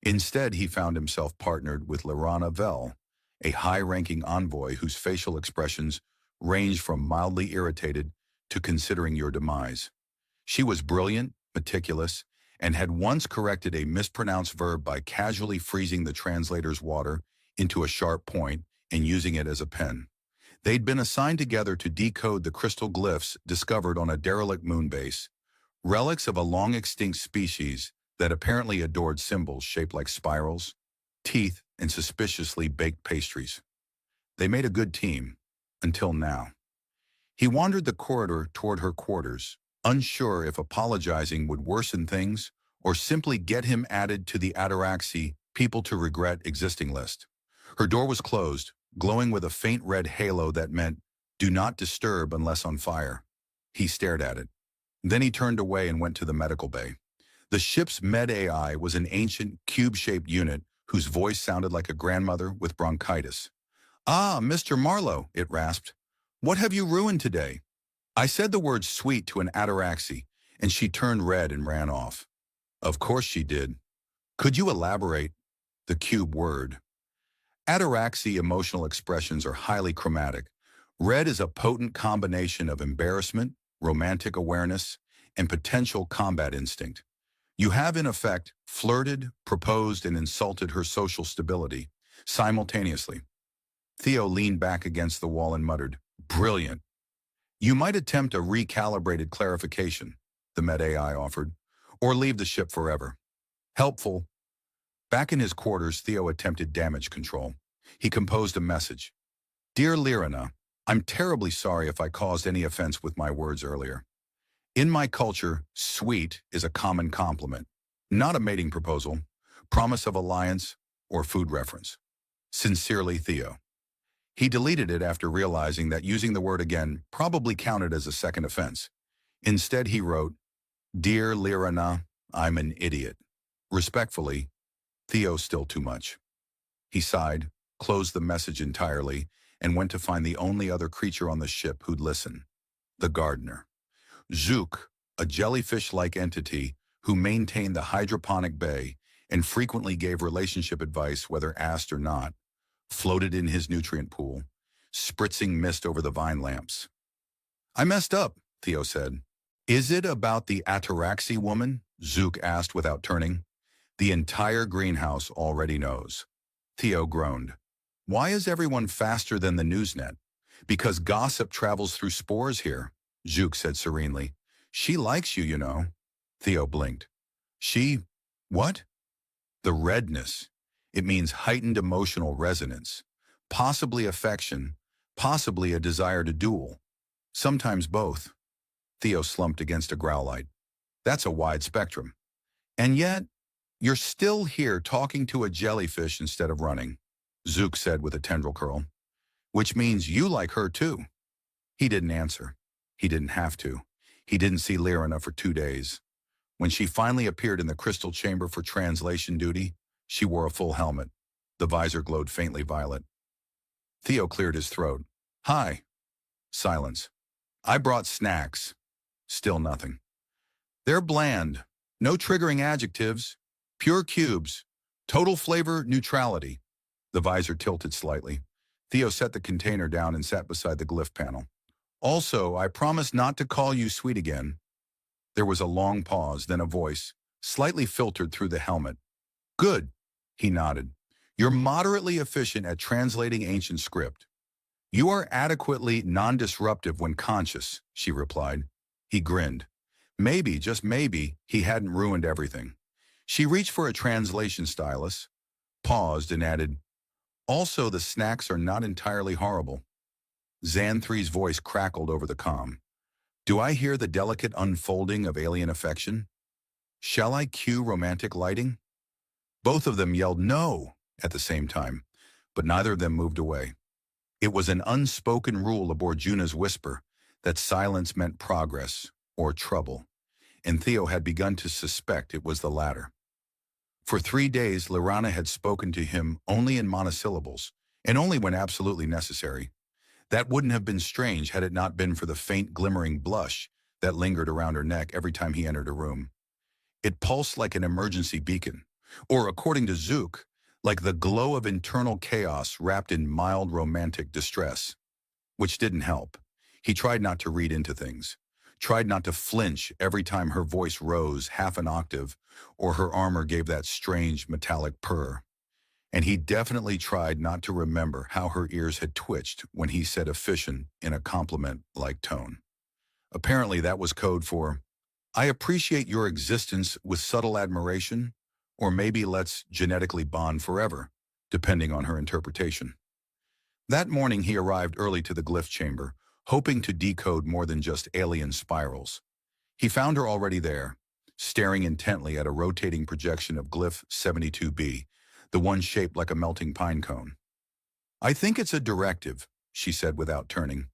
Instead, he found himself partnered with Lyrana Vell, a high-ranking envoy whose facial expressions ranged from mildly irritated to considering your demise. She was brilliant, meticulous, and had once corrected a mispronounced verb by casually freezing the translator's water into a sharp point and using it as a pen. They'd been assigned together to decode the crystal glyphs discovered on a derelict moon base, relics of a long-extinct species that apparently adored symbols shaped like spirals, teeth, and suspiciously baked pastries. They made a good team, until now. He wandered the corridor toward her quarters, unsure if apologizing would worsen things or simply get him added to the Ataraxy people to regret existing list. Her door was closed, glowing with a faint red halo that meant, "Do not disturb unless on fire." He stared at it. Then he turned away and went to the medical bay. The ship's med AI was an ancient, cube-shaped unit whose voice sounded like a grandmother with bronchitis. "Ah, Mr. Marlowe," it rasped. "What have you ruined today?" I said the word sweet to an Ataraxy, and she turned red and ran off. Of course she did. Could you elaborate? The cube word. Ataraxy emotional expressions are highly chromatic. Red is a potent combination of embarrassment, romantic awareness, and potential combat instinct. You have, in effect, flirted, proposed, and insulted her social stability, simultaneously. Theo leaned back against the wall and muttered, "Brilliant." "You might attempt a recalibrated clarification," the Med AI offered, "or leave the ship forever." "Helpful." Back in his quarters, Theo attempted damage control. He composed a message. "Dear Lirina, I'm terribly sorry if I caused any offense with my words earlier. In my culture, sweet is a common compliment, not a mating proposal, promise of alliance, or food reference. Sincerely, Theo." He deleted it after realizing that using the word again probably counted as a second offense. Instead, he wrote, "Dear Lirina, I'm an idiot. Respectfully, Theo still too much." He sighed, closed the message entirely, and went to find the only other creature on the ship who'd listen, the gardener. Zook, a jellyfish-like entity who maintained the hydroponic bay and frequently gave relationship advice whether asked or not, floated in his nutrient pool, spritzing mist over the vine lamps. "I messed up," Theo said. "Is it about the Ataraxy woman?" Zook asked without turning. "The entire greenhouse already knows." Theo groaned. "Why is everyone faster than the Newsnet?" "Because gossip travels through spores here," Zook said serenely. "She likes you, you know." Theo blinked. "She... what?" "The redness. It means heightened emotional resonance, possibly affection, possibly a desire to duel. Sometimes both." Theo slumped against a growlite. "That's a wide spectrum. And yet, you're still here talking to a jellyfish instead of running," Zook said with a tendril curl. "Which means you like her too." He didn't answer. He didn't have to. He didn't see Lirina for 2 days. When she finally appeared in the crystal chamber for translation duty, she wore a full helmet. The visor glowed faintly violet. Theo cleared his throat. "Hi." Silence. "I brought snacks." Still nothing. "They're bland. No triggering adjectives. Pure cubes. Total flavor neutrality." The visor tilted slightly. Theo set the container down and sat beside the glyph panel. "Also, I promise not to call you sweet again." There was a long pause, then a voice, slightly filtered through the helmet. "Good." He nodded. "You're moderately efficient at translating ancient script." "You are adequately non-disruptive when conscious," she replied. He grinned. Maybe, just maybe, he hadn't ruined everything. She reached for a translation stylus, paused, and added, "Also, the snacks are not entirely horrible." Xanthri's voice crackled over the comm. "Do I hear the delicate unfolding of alien affection? Shall I cue romantic lighting?" Both of them yelled "no" at the same time, but neither of them moved away. It was an unspoken rule aboard Juna's whisper that silence meant progress or trouble, and Theo had begun to suspect it was the latter. For 3 days, Lirina had spoken to him only in monosyllables, and only when absolutely necessary. That wouldn't have been strange had it not been for the faint glimmering blush that lingered around her neck every time he entered a room. It pulsed like an emergency beacon, or according to Zook, like the glow of internal chaos wrapped in mild romantic distress. Which didn't help. He tried not to read into things. tried not to flinch every time her voice rose half an octave or her armor gave that strange metallic purr. And he definitely tried not to remember how her ears had twitched when he said efficient in a compliment-like tone. Apparently that was code for, I appreciate your existence with subtle admiration, or maybe let's genetically bond forever, depending on her interpretation. That morning he arrived early to the glyph chamber, hoping to decode more than just alien spirals. He found her already there, staring intently at a rotating projection of glyph 72B, the one shaped like a melting pine cone. I think it's a directive, she said without turning.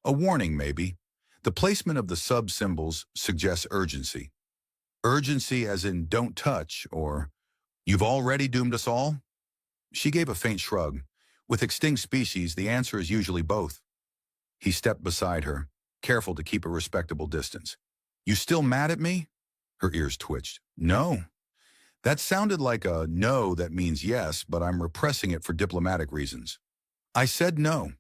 A warning, maybe. The placement of the sub-symbols suggests urgency. Urgency as in don't touch, or you've already doomed us all? She gave a faint shrug. With extinct species, the answer is usually both. He stepped beside her, careful to keep a respectable distance. You still mad at me? Her ears twitched. No. That sounded like a no that means yes, but I'm repressing it for diplomatic reasons. I said no.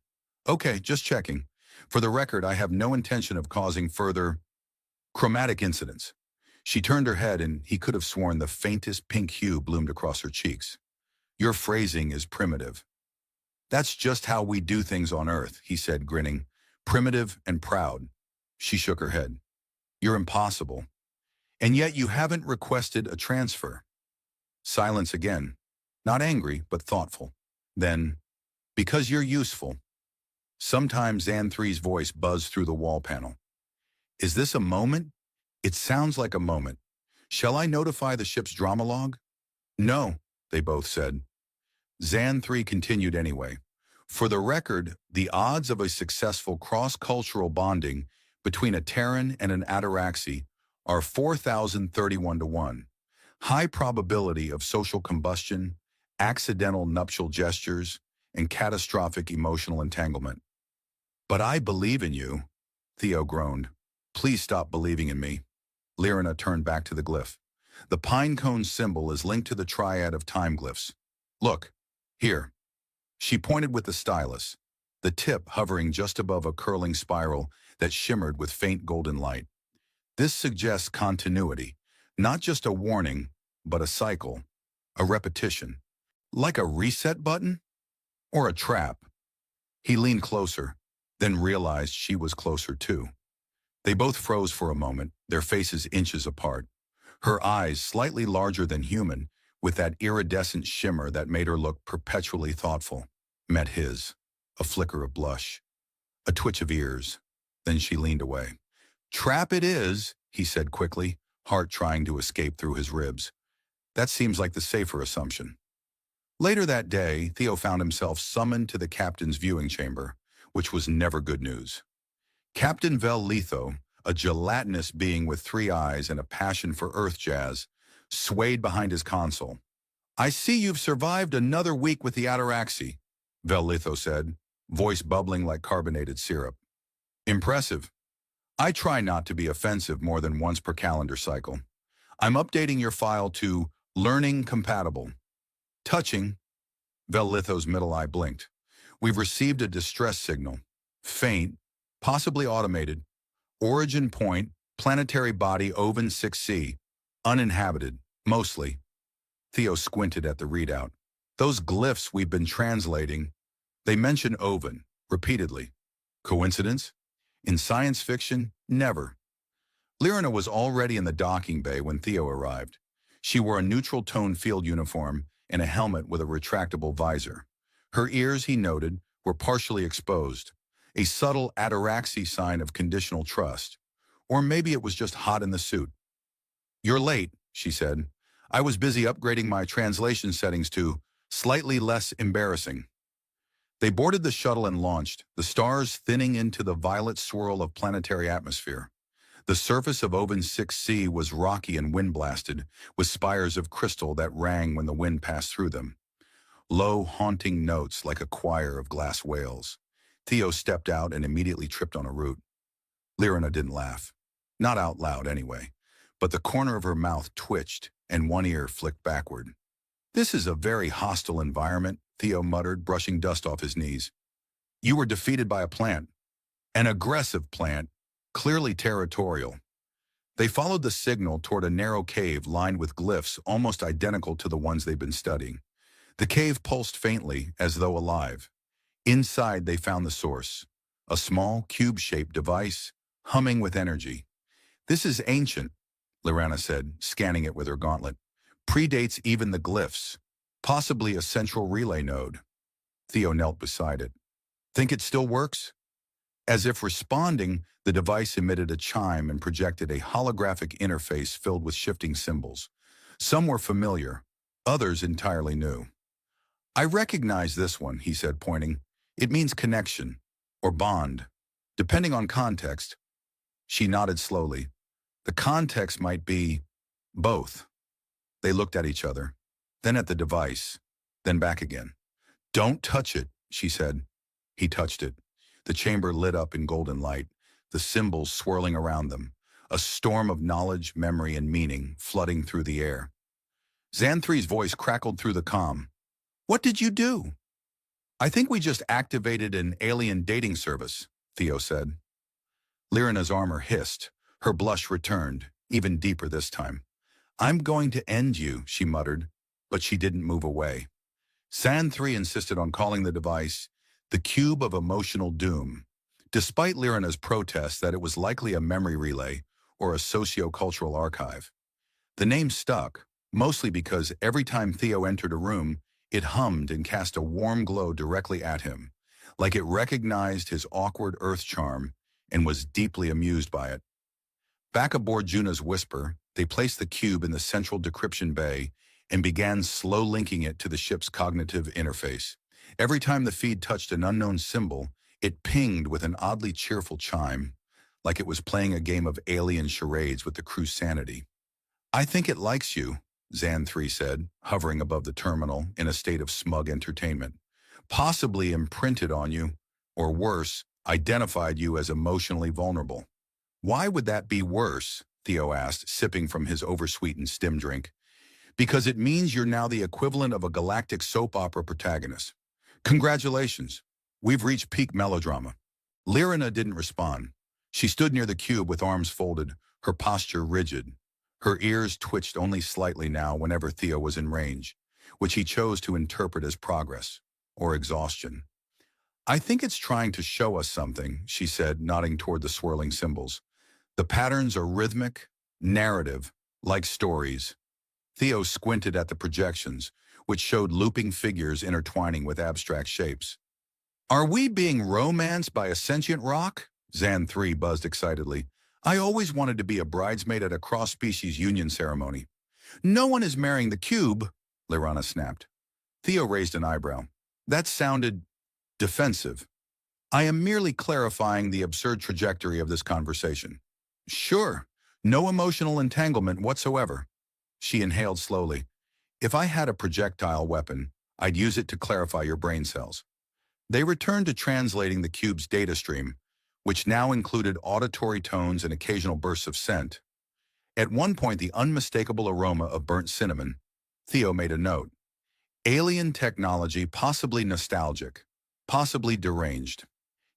Okay, just checking. For the record, I have no intention of causing further chromatic incidents. She turned her head and he could have sworn the faintest pink hue bloomed across her cheeks. Your phrasing is primitive. That's just how we do things on Earth, he said, grinning. Primitive and proud. She shook her head. You're impossible. And yet you haven't requested a transfer. Silence again. Not angry, but thoughtful. Then, because you're useful. Sometimes Xan3's voice buzzed through the wall panel. Is this a moment? It sounds like a moment. Shall I notify the ship's drama log? No, they both said. Xan3 continued anyway. For the record, the odds of a successful cross-cultural bonding between a Terran and an Ataraxi are 4,031 to 1. High probability of social combustion, accidental nuptial gestures, and catastrophic emotional entanglement. But I believe in you, Theo groaned. Please stop believing in me. Lyrina turned back to the glyph. The pine cone symbol is linked to the triad of time glyphs. Look, here. She pointed with the stylus, the tip hovering just above a curling spiral that shimmered with faint golden light. This suggests continuity, not just a warning, but a cycle, a repetition. Like a reset button? Or a trap? He leaned closer, then realized she was closer too. They both froze for a moment, their faces inches apart. Her eyes, slightly larger than human, with that iridescent shimmer that made her look perpetually thoughtful, met his. A flicker of blush, a twitch of ears. Then she leaned away. Trap it is, he said quickly, heart trying to escape through his ribs. That seems like the safer assumption. Later that day, Theo found himself summoned to the captain's viewing chamber, which was never good news. Captain Vel Letho, a gelatinous being with 3 eyes and a passion for earth jazz, swayed behind his console. I see you've survived another week with the Ataraxi, Vel Letho said, voice bubbling like carbonated syrup. Impressive. I try not to be offensive more than once per calendar cycle. I'm updating your file to learning compatible. Touching. Vel Letho's middle eye blinked. We've received a distress signal. Faint, possibly automated. Origin point, planetary body Oven 6C. Uninhabited, mostly. Theo squinted at the readout. Those glyphs we've been translating, they mention Oven, repeatedly. Coincidence? In science fiction, never. Lyrina was already in the docking bay when Theo arrived. She wore a neutral tone field uniform and a helmet with a retractable visor. Her ears, he noted, were partially exposed, a subtle ataraxy sign of conditional trust. Or maybe it was just hot in the suit. You're late, she said. I was busy upgrading my translation settings to slightly less embarrassing. They boarded the shuttle and launched, the stars thinning into the violet swirl of planetary atmosphere. The surface of Oven 6C was rocky and wind-blasted, with spires of crystal that rang when the wind passed through them. Low, haunting notes like a choir of glass whales. Theo stepped out and immediately tripped on a root. Lyrina didn't laugh. Not out loud, anyway. But the corner of her mouth twitched, and one ear flicked backward. This is a very hostile environment, Theo muttered, brushing dust off his knees. You were defeated by a plant. An aggressive plant. clearly territorial. They followed the signal toward a narrow cave lined with glyphs almost identical to the ones they'd been studying. The cave pulsed faintly, as though alive. Inside, they found the source, a small, cube-shaped device, humming with energy. "This is ancient," Lirana said, scanning it with her gauntlet. "Predates even the glyphs. Possibly a central relay node." Theo knelt beside it. "Think it still works?" As if responding, the device emitted a chime and projected a holographic interface filled with shifting symbols. Some were familiar, others entirely new. "I recognize this one," he said, pointing. "It means connection, or bond, depending on context." She nodded slowly. The context might be both. They looked at each other, then at the device, then back again. "Don't touch it," she said. He touched it. The chamber lit up in golden light, the symbols swirling around them, a storm of knowledge, memory, and meaning flooding through the air. Xanthri's voice crackled through the calm. "What did you do?" "I think we just activated an alien dating service," Theo said. Lirina's armor hissed. Her blush returned, even deeper this time. "I'm going to end you," she muttered, but she didn't move away. Xanthri insisted on calling the device the Cube of Emotional Doom, despite Lirina's protest that it was likely a memory relay or a socio-cultural archive. The name stuck, mostly because every time Theo entered a room, it hummed and cast a warm glow directly at him, like it recognized his awkward earth charm and was deeply amused by it. Back aboard Juna's Whisper, they placed the cube in the central decryption bay and began slow linking it to the ship's cognitive interface. Every time the feed touched an unknown symbol, it pinged with an oddly cheerful chime, like it was playing a game of alien charades with the crew's sanity. "I think it likes you," Xanthri said, hovering above the terminal in a state of smug entertainment. "Possibly imprinted on you, or worse, identified you as emotionally vulnerable." "Why would that be worse?" Theo asked, sipping from his oversweetened stim drink. "Because it means you're now the equivalent of a galactic soap opera protagonist. Congratulations. We've reached peak melodrama." Lirina didn't respond. She stood near the cube with arms folded, her posture rigid. Her ears twitched only slightly now whenever Theo was in range, which he chose to interpret as progress, or exhaustion. "I think it's trying to show us something," she said, nodding toward the swirling symbols. "The patterns are rhythmic, narrative, like stories." Theo squinted at the projections, which showed looping figures intertwining with abstract shapes. "Are we being romanced by a sentient rock?" Xanthri buzzed excitedly. "I always wanted to be a bridesmaid at a cross-species union ceremony." "No one is marrying the cube," Lirana snapped. Theo raised an eyebrow. That sounded defensive. "I am merely clarifying the absurd trajectory of this conversation." "Sure. No emotional entanglement whatsoever." She inhaled slowly. "If I had a projectile weapon, I'd use it to clarify your brain cells." They returned to translating the cube's data stream, which now included auditory tones and occasional bursts of scent. At one point, the unmistakable aroma of burnt cinnamon. Theo made a note. Alien technology, possibly nostalgic, possibly deranged.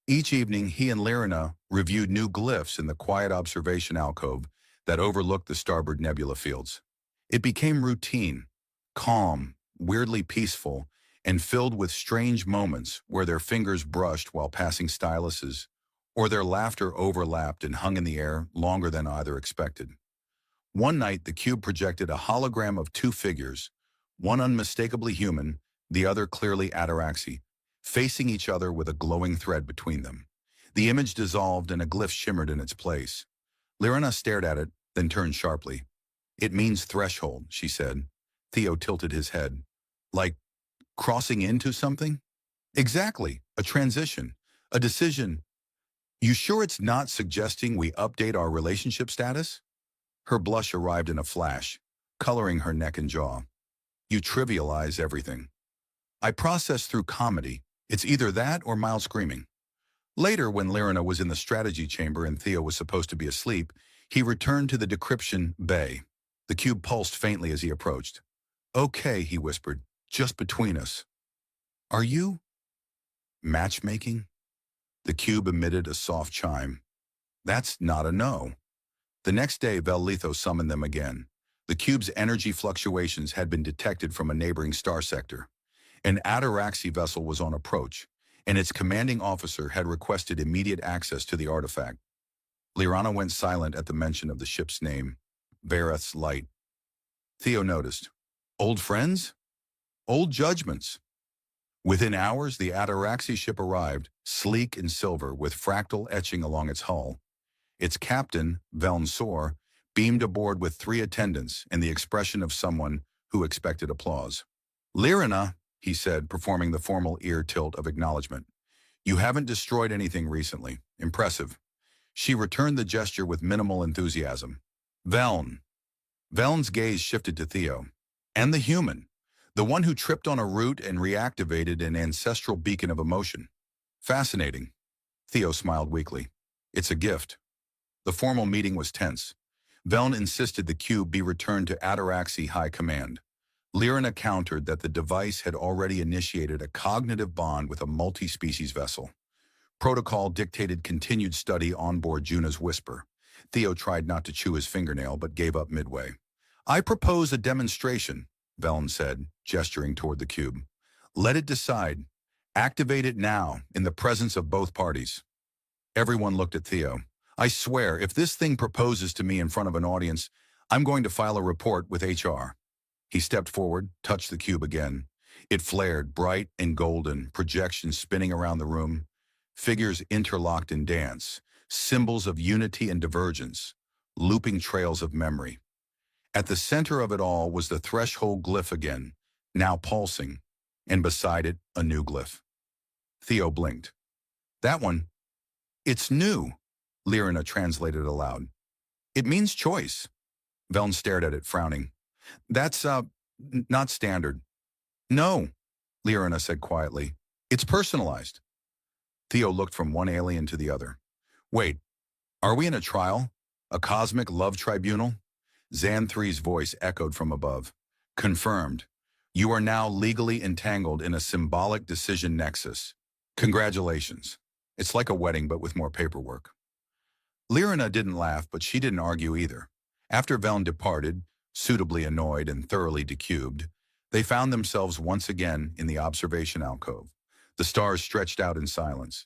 Each evening, he and Lirina reviewed new glyphs in the quiet observation alcove that overlooked the starboard nebula fields. It became routine, calm, weirdly peaceful, and filled with strange moments where their fingers brushed while passing styluses, or their laughter overlapped and hung in the air longer than either expected. One night, the cube projected a hologram of two figures, one unmistakably human, the other clearly ataraxy, facing each other with a glowing thread between them. The image dissolved and a glyph shimmered in its place. Lirina stared at it, then turned sharply. "It means threshold," she said. Theo tilted his head. "Like crossing into something?" "Exactly. A transition. A decision. You sure it's not suggesting we update our relationship status?" Her blush arrived in a flash, coloring her neck and jaw. "You trivialize everything." "I process through comedy. It's either that or mild screaming." Later, when Lirina was in the strategy chamber and Theo was supposed to be asleep, he returned to the decryption bay. The cube pulsed faintly as he approached. "Okay," he whispered, "just between us. Are you matchmaking?" The cube emitted a soft chime. That's not a no. The next day, Velletho summoned them again. The cube's energy fluctuations had been detected from a neighboring star sector. An Ataraxy vessel was on approach, and its commanding officer had requested immediate access to the artifact. Lyrana went silent at the mention of the ship's name, Vareth's Light. Theo noticed. Old friends? Old judgments. Within hours, the Ataraxy ship arrived, sleek in silver with fractal etching along its hull. Its captain, Velnsor, beamed aboard with 3 attendants and the expression of someone who expected applause. Lyrana, he said, performing the formal ear tilt of acknowledgement. You haven't destroyed anything recently. Impressive. She returned the gesture with minimal enthusiasm. Veln. Veln's gaze shifted to Theo. And the human. The one who tripped on a root and reactivated an ancestral beacon of emotion. Fascinating. Theo smiled weakly. It's a gift. The formal meeting was tense. Veln insisted the cube be returned to Ataraxy High Command. Lyrana countered that the device had already initiated a cognitive bond with a multi-species vessel. Protocol dictated continued study on board Juna's Whisper. Theo tried not to chew his fingernail but gave up midway. I propose a demonstration, Veln said, gesturing toward the cube. Let it decide. Activate it now, in the presence of both parties. Everyone looked at Theo. I swear, if this thing proposes to me in front of an audience, I'm going to file a report with HR. He stepped forward, touched the cube again. It flared, bright and golden, projections spinning around the room, figures interlocked in dance, symbols of unity and divergence, looping trails of memory. At the center of it all was the threshold glyph again, now pulsing, and beside it, a new glyph. Theo blinked. That one. It's new, Lyrana translated aloud. It means choice. Veln stared at it, frowning. That's, not standard. No, Lyrana said quietly. It's personalized. Theo looked from one alien to the other. Wait, are we in a trial? A cosmic love tribunal? Xan-3's voice echoed from above. Confirmed. You are now legally entangled in a symbolic decision nexus. Congratulations. It's like a wedding but with more paperwork. Lyrana didn't laugh, but she didn't argue either. After Veln departed, suitably annoyed and thoroughly decubed, they found themselves once again in the observation alcove. The stars stretched out in silence.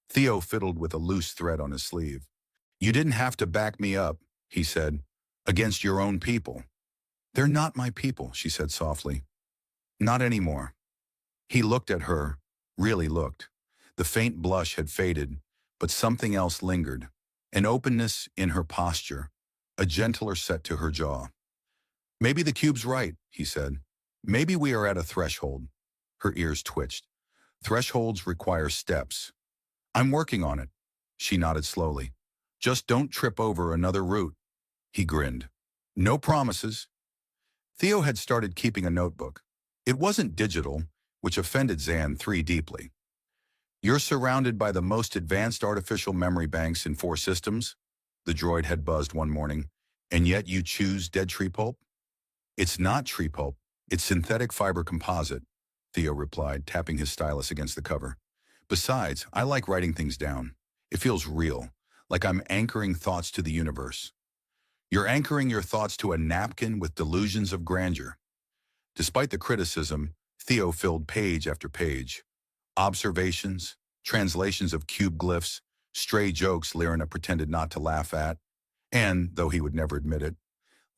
Theo fiddled with a loose thread on his sleeve. You didn't have to back me up, he said, against your own people. They're not my people, she said softly. Not anymore. He looked at her, really looked. The faint blush had faded, but something else lingered. An openness in her posture, a gentler set to her jaw. Maybe the cube's right, he said. Maybe we are at a threshold. Her ears twitched. Thresholds require steps. I'm working on it. She nodded slowly. Just don't trip over another root. He grinned. No promises. Theo had started keeping a notebook. It wasn't digital, which offended Xan-3 deeply. You're surrounded by the most advanced artificial memory banks in 4 systems, the droid had buzzed one morning, and yet you choose dead tree pulp? It's not tree pulp, it's synthetic fiber composite, Theo replied, tapping his stylus against the cover. Besides, I like writing things down. It feels real, like I'm anchoring thoughts to the universe. You're anchoring your thoughts to a napkin with delusions of grandeur. Despite the criticism, Theo filled page after page. Observations, translations of cube glyphs, stray jokes Lyrana pretended not to laugh at, and, though he would never admit it,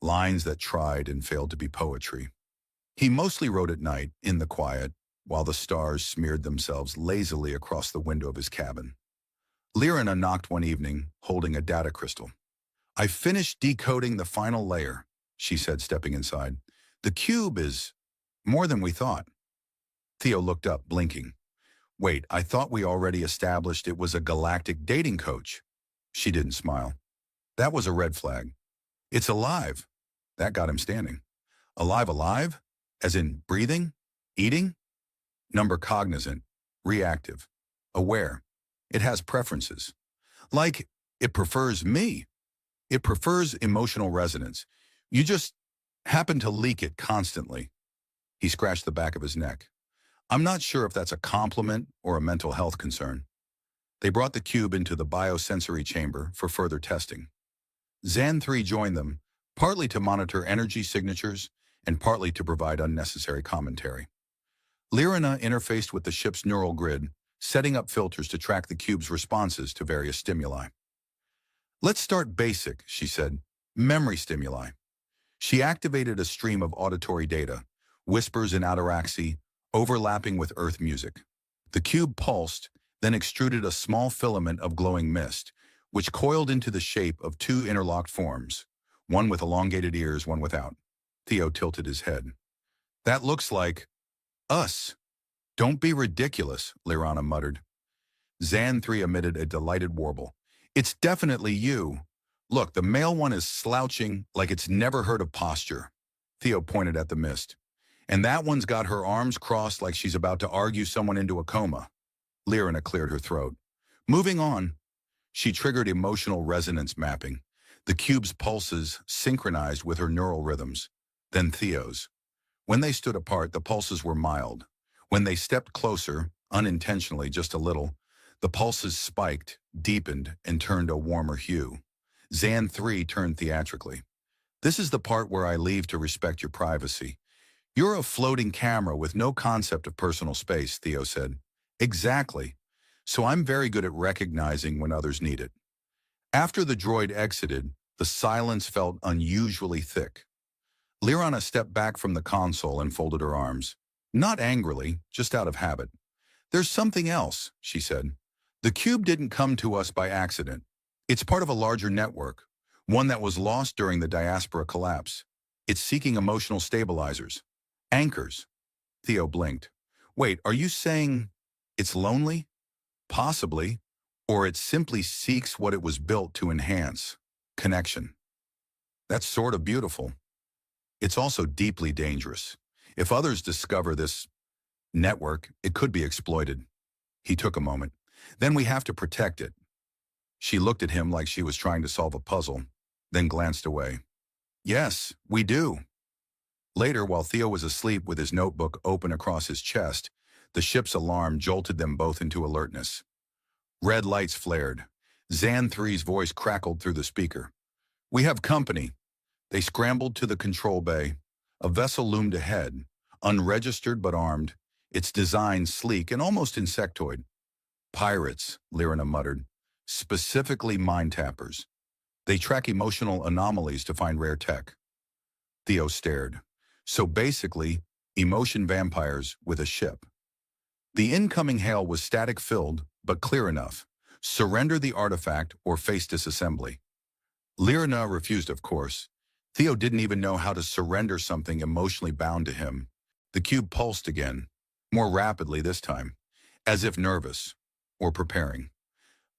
lines that tried and failed to be poetry. He mostly wrote at night, in the quiet, while the stars smeared themselves lazily across the window of his cabin. Lyrana knocked one evening, holding a data crystal. I finished decoding the final layer, she said, stepping inside. The cube is more than we thought. Theo looked up, blinking. Wait, I thought we already established it was a galactic dating coach. She didn't smile. That was a red flag. It's alive. That got him standing. Alive? As in breathing? Eating? Number cognizant. Reactive. Aware. It has preferences. Like, it prefers me. It prefers emotional resonance. You just happen to leak it constantly. He scratched the back of his neck. I'm not sure if that's a compliment or a mental health concern. They brought the cube into the biosensory chamber for further testing. Zan 3 joined them, partly to monitor energy signatures and partly to provide unnecessary commentary. Lyrina interfaced with the ship's neural grid, setting up filters to track the cube's responses to various stimuli. "Let's start basic," she said. "Memory stimuli." She activated a stream of auditory data, whispers and ataraxy, overlapping with Earth music. The cube pulsed, then extruded a small filament of glowing mist, which coiled into the shape of two interlocked forms, one with elongated ears, one without. Theo tilted his head. "That looks like us." "Don't be ridiculous," Lyrana muttered. Zan 3 emitted a delighted warble. "It's definitely you. Look, the male one is slouching like it's never heard of posture." Theo pointed at the mist. "And that one's got her arms crossed like she's about to argue someone into a coma." Lyrina cleared her throat. "Moving on." She triggered emotional resonance mapping. The cube's pulses synchronized with her neural rhythms, then Theo's. When they stood apart, the pulses were mild. When they stepped closer, unintentionally just a little, the pulses spiked, deepened, and turned a warmer hue. Zan 3 turned theatrically. "This is the part where I leave to respect your privacy. You're a floating camera with no concept of personal space," Theo said. "Exactly. So I'm very good at recognizing when others need it." After the droid exited, the silence felt unusually thick. Lyrana stepped back from the console and folded her arms. Not angrily, just out of habit. "There's something else," she said. "The cube didn't come to us by accident. It's part of a larger network, one that was lost during the diaspora collapse. It's seeking emotional stabilizers. Anchors." Theo blinked. "Wait, are you saying it's lonely?" "Possibly. Or it simply seeks what it was built to enhance. Connection." "That's sort of beautiful." "It's also deeply dangerous. If others discover this network, it could be exploited." He took a moment. "Then we have to protect it." She looked at him like she was trying to solve a puzzle, then glanced away. "Yes, we do." Later, while Theo was asleep with his notebook open across his chest, the ship's alarm jolted them both into alertness. Red lights flared. Zan 3's voice crackled through the speaker. "We have company." They scrambled to the control bay. A vessel loomed ahead, unregistered but armed, its design sleek and almost insectoid. "Pirates," Lyrina muttered. "Specifically mind-tappers. They track emotional anomalies to find rare tech." Theo stared. "So basically, emotion vampires with a ship." The incoming hail was static-filled, but clear enough. "Surrender the artifact or face disassembly." Lyrina refused, of course. Theo didn't even know how to surrender something emotionally bound to him. The cube pulsed again, more rapidly this time, as if nervous, or preparing.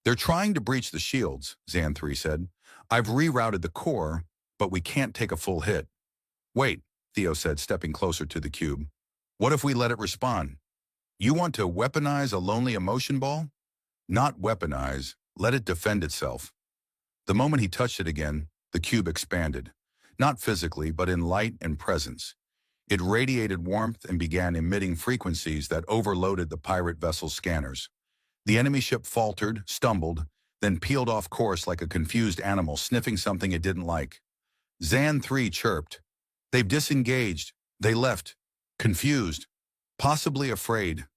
"They're trying to breach the shields," Zan 3 said. "I've rerouted the core, but we can't take a full hit." "Wait," Theo said, stepping closer to the cube. "What if we let it respond?" "You want to weaponize a lonely emotion ball?" "Not weaponize, let it defend itself." The moment he touched it again, the cube expanded. Not physically, but in light and presence. It radiated warmth and began emitting frequencies that overloaded the pirate vessel's scanners. The enemy ship faltered, stumbled, then peeled off course like a confused animal sniffing something it didn't like. Zan 3 chirped. "They've disengaged. They left. Confused. Possibly afraid."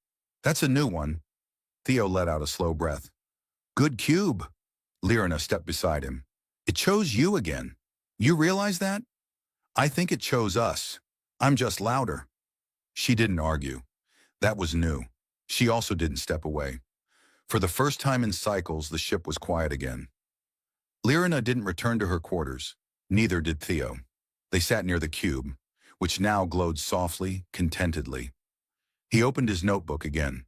"That's a new one." Theo let out a slow breath. "Good cube." Lyrina stepped beside him. "It chose you again. You realize that?" "I think it chose us. I'm just louder." She didn't argue. That was new. She also didn't step away. For the first time in cycles, the ship was quiet again. Lyrina didn't return to her quarters. Neither did Theo. They sat near the cube, which now glowed softly, contentedly. He opened his notebook again.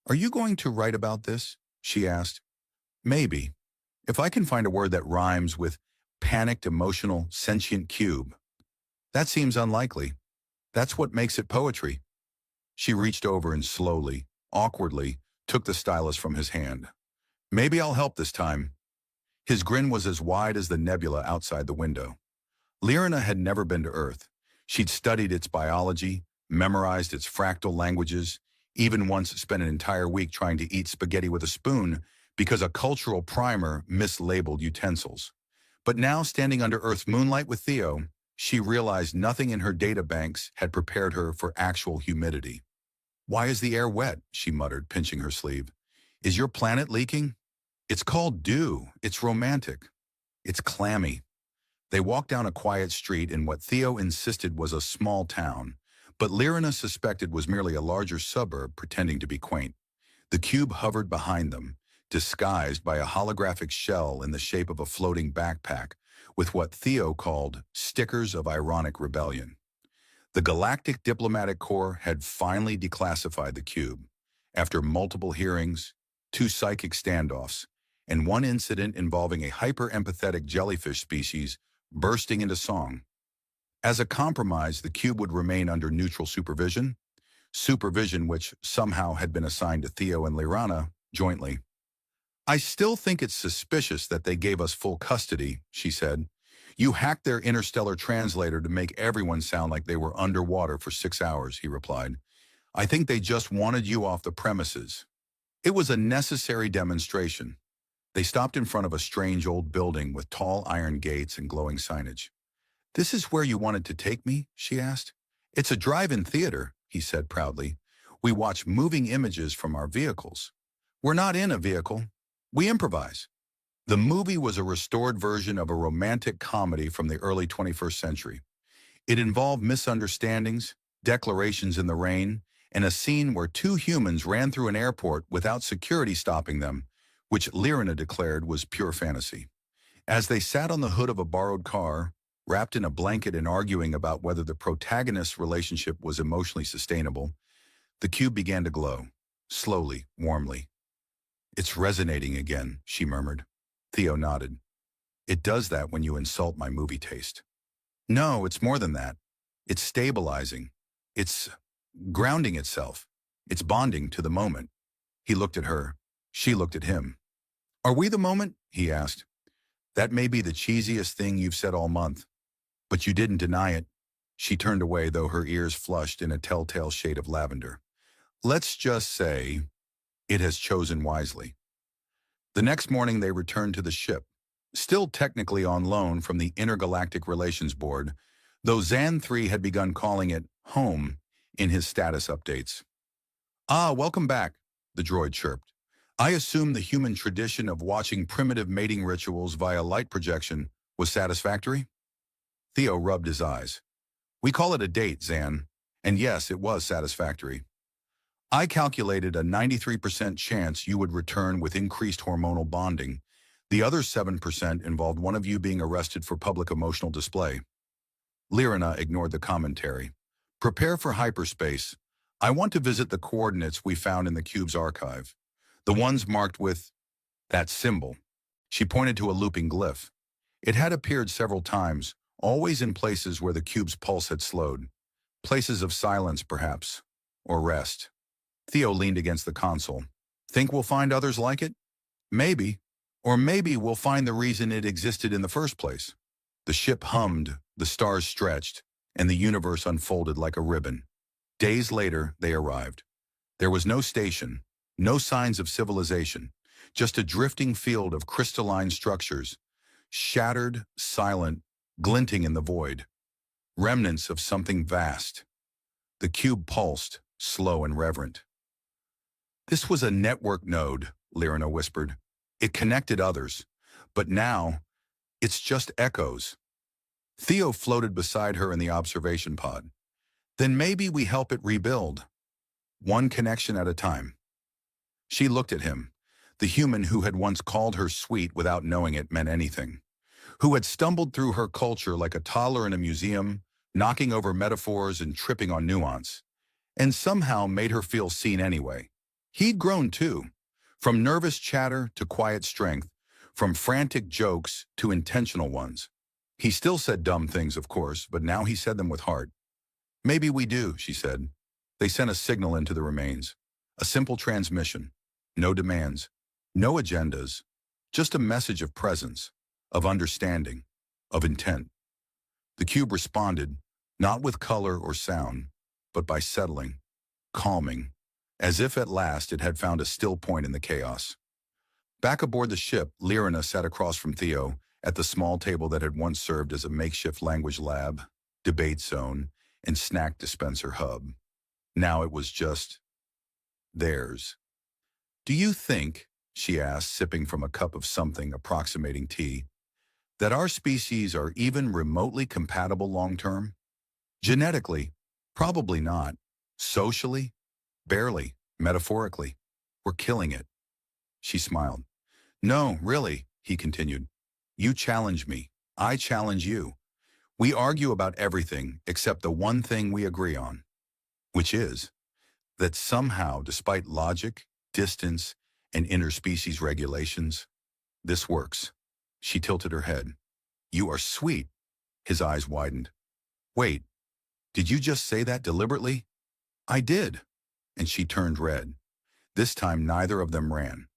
"Are you going to write about this?" she asked. "Maybe. If I can find a word that rhymes with panicked, emotional, sentient cube." "That seems unlikely. That's what makes it poetry." She reached over and slowly, awkwardly, took the stylus from his hand. "Maybe I'll help this time." His grin was as wide as the nebula outside the window. Lyrina had never been to Earth. She'd studied its biology, memorized its fractal languages, Even once spent an entire week trying to eat spaghetti with a spoon because a cultural primer mislabeled utensils. But now, standing under Earth's moonlight with Theo, she realized nothing in her data banks had prepared her for actual humidity. "Why is the air wet?" she muttered, pinching her sleeve. "Is your planet leaking?" "It's called dew. It's romantic. It's clammy." They walked down a quiet street in what Theo insisted was a small town, but Lyrina suspected was merely a larger suburb pretending to be quaint. The cube hovered behind them, disguised by a holographic shell in the shape of a floating backpack, with what Theo called stickers of ironic rebellion. The Galactic Diplomatic Corps had finally declassified the cube, after multiple hearings, 2 psychic standoffs, and 1 incident involving a hyper-empathetic jellyfish species bursting into song. As a compromise, the cube would remain under neutral supervision which somehow had been assigned to Theo and Lyrana jointly. "I still think it's suspicious that they gave us full custody," she said. "You hacked their interstellar translator to make everyone sound like they were underwater for 6 hours," he replied. "I think they just wanted you off the premises." It was a necessary demonstration. They stopped in front of a strange old building with tall iron gates and glowing signage. "This is where you wanted to take me?" she asked. "It's a drive-in theater," he said proudly. "We watch moving images from our vehicles." "We're not in a vehicle. We improvise." The movie was a restored version of a romantic comedy from the early 21st century. It involved misunderstandings, declarations in the rain, and a scene where 2 humans ran through an airport without security stopping them, which Lyrina declared was pure fantasy. As they sat on the hood of a borrowed car, wrapped in a blanket and arguing about whether the protagonist's relationship was emotionally sustainable, the cube began to glow, slowly, warmly. "It's resonating again," she murmured. Theo nodded. "It does that when you insult my movie taste." "No, it's more than that. It's stabilizing. It's grounding itself. It's bonding to the moment." He looked at her. She looked at him. "Are we the moment?" he asked. "That may be the cheesiest thing you've said all month. But you didn't deny it." She turned away, though her ears flushed in a telltale shade of lavender. "Let's just say it has chosen wisely." The next morning they returned to the ship, still technically on loan from the Intergalactic Relations Board, though Zan 3 had begun calling it home in his status updates. "Ah, welcome back," the droid chirped. "I assume the human tradition of watching primitive mating rituals via light projection was satisfactory?" Theo rubbed his eyes. "We call it a date, Zan, and yes, it was satisfactory. I calculated a 93% chance you would return with increased hormonal bonding. The other 7% involved one of you being arrested for public emotional display." Lyrina ignored the commentary. "Prepare for hyperspace. I want to visit the coordinates we found in the cube's archive. The ones marked with that symbol." She pointed to a looping glyph. It had appeared several times, always in places where the cube's pulse had slowed. Places of silence, perhaps, or rest. Theo leaned against the console. "Think we'll find others like it?" "Maybe. Or maybe we'll find the reason it existed in the first place." The ship hummed, the stars stretched, and the universe unfolded like a ribbon. Days later, they arrived. There was no station, no signs of civilization, just a drifting field of crystalline structures, shattered, silent, glinting in the void. Remnants of something vast. The cube pulsed, slow and reverent. "This was a network node," Lyrina whispered. "It connected others. But now, it's just echoes." Theo floated beside her in the observation pod. "Then maybe we help it rebuild. One connection at a time." She looked at him, the human who had once called her sweet without knowing it meant anything, who had stumbled through her culture like a toddler in a museum, knocking over metaphors and tripping on nuance, and somehow made her feel seen anyway. He'd grown too, from nervous chatter to quiet strength, from frantic jokes to intentional ones. He still said dumb things, of course, but now he said them with heart. "Maybe we do," she said. They sent a signal into the remains. A simple transmission. No demands. No agendas. Just a message of presence, of understanding, of intent. The cube responded, not with color or sound, but by settling, calming, as if at last it had found a still point in the chaos. Back aboard the ship, Lyrina sat across from Theo at the small table that had once served as a makeshift language lab, debate zone, and snack dispenser hub. Now it was just theirs. "Do you think," she asked, sipping from a cup of something approximating tea, "that our species are even remotely compatible long-term? Genetically, probably not. Socially, barely. Metaphorically, we're killing it." She smiled. "No, really," he continued. "You challenge me. I challenge you. We argue about everything except the one thing we agree on, which is that somehow, despite logic, distance, and interspecies regulations, this works." She tilted her head. "You are sweet." His eyes widened. "Wait, did you just say that deliberately?" "I did." And she turned red. This time neither of them ran.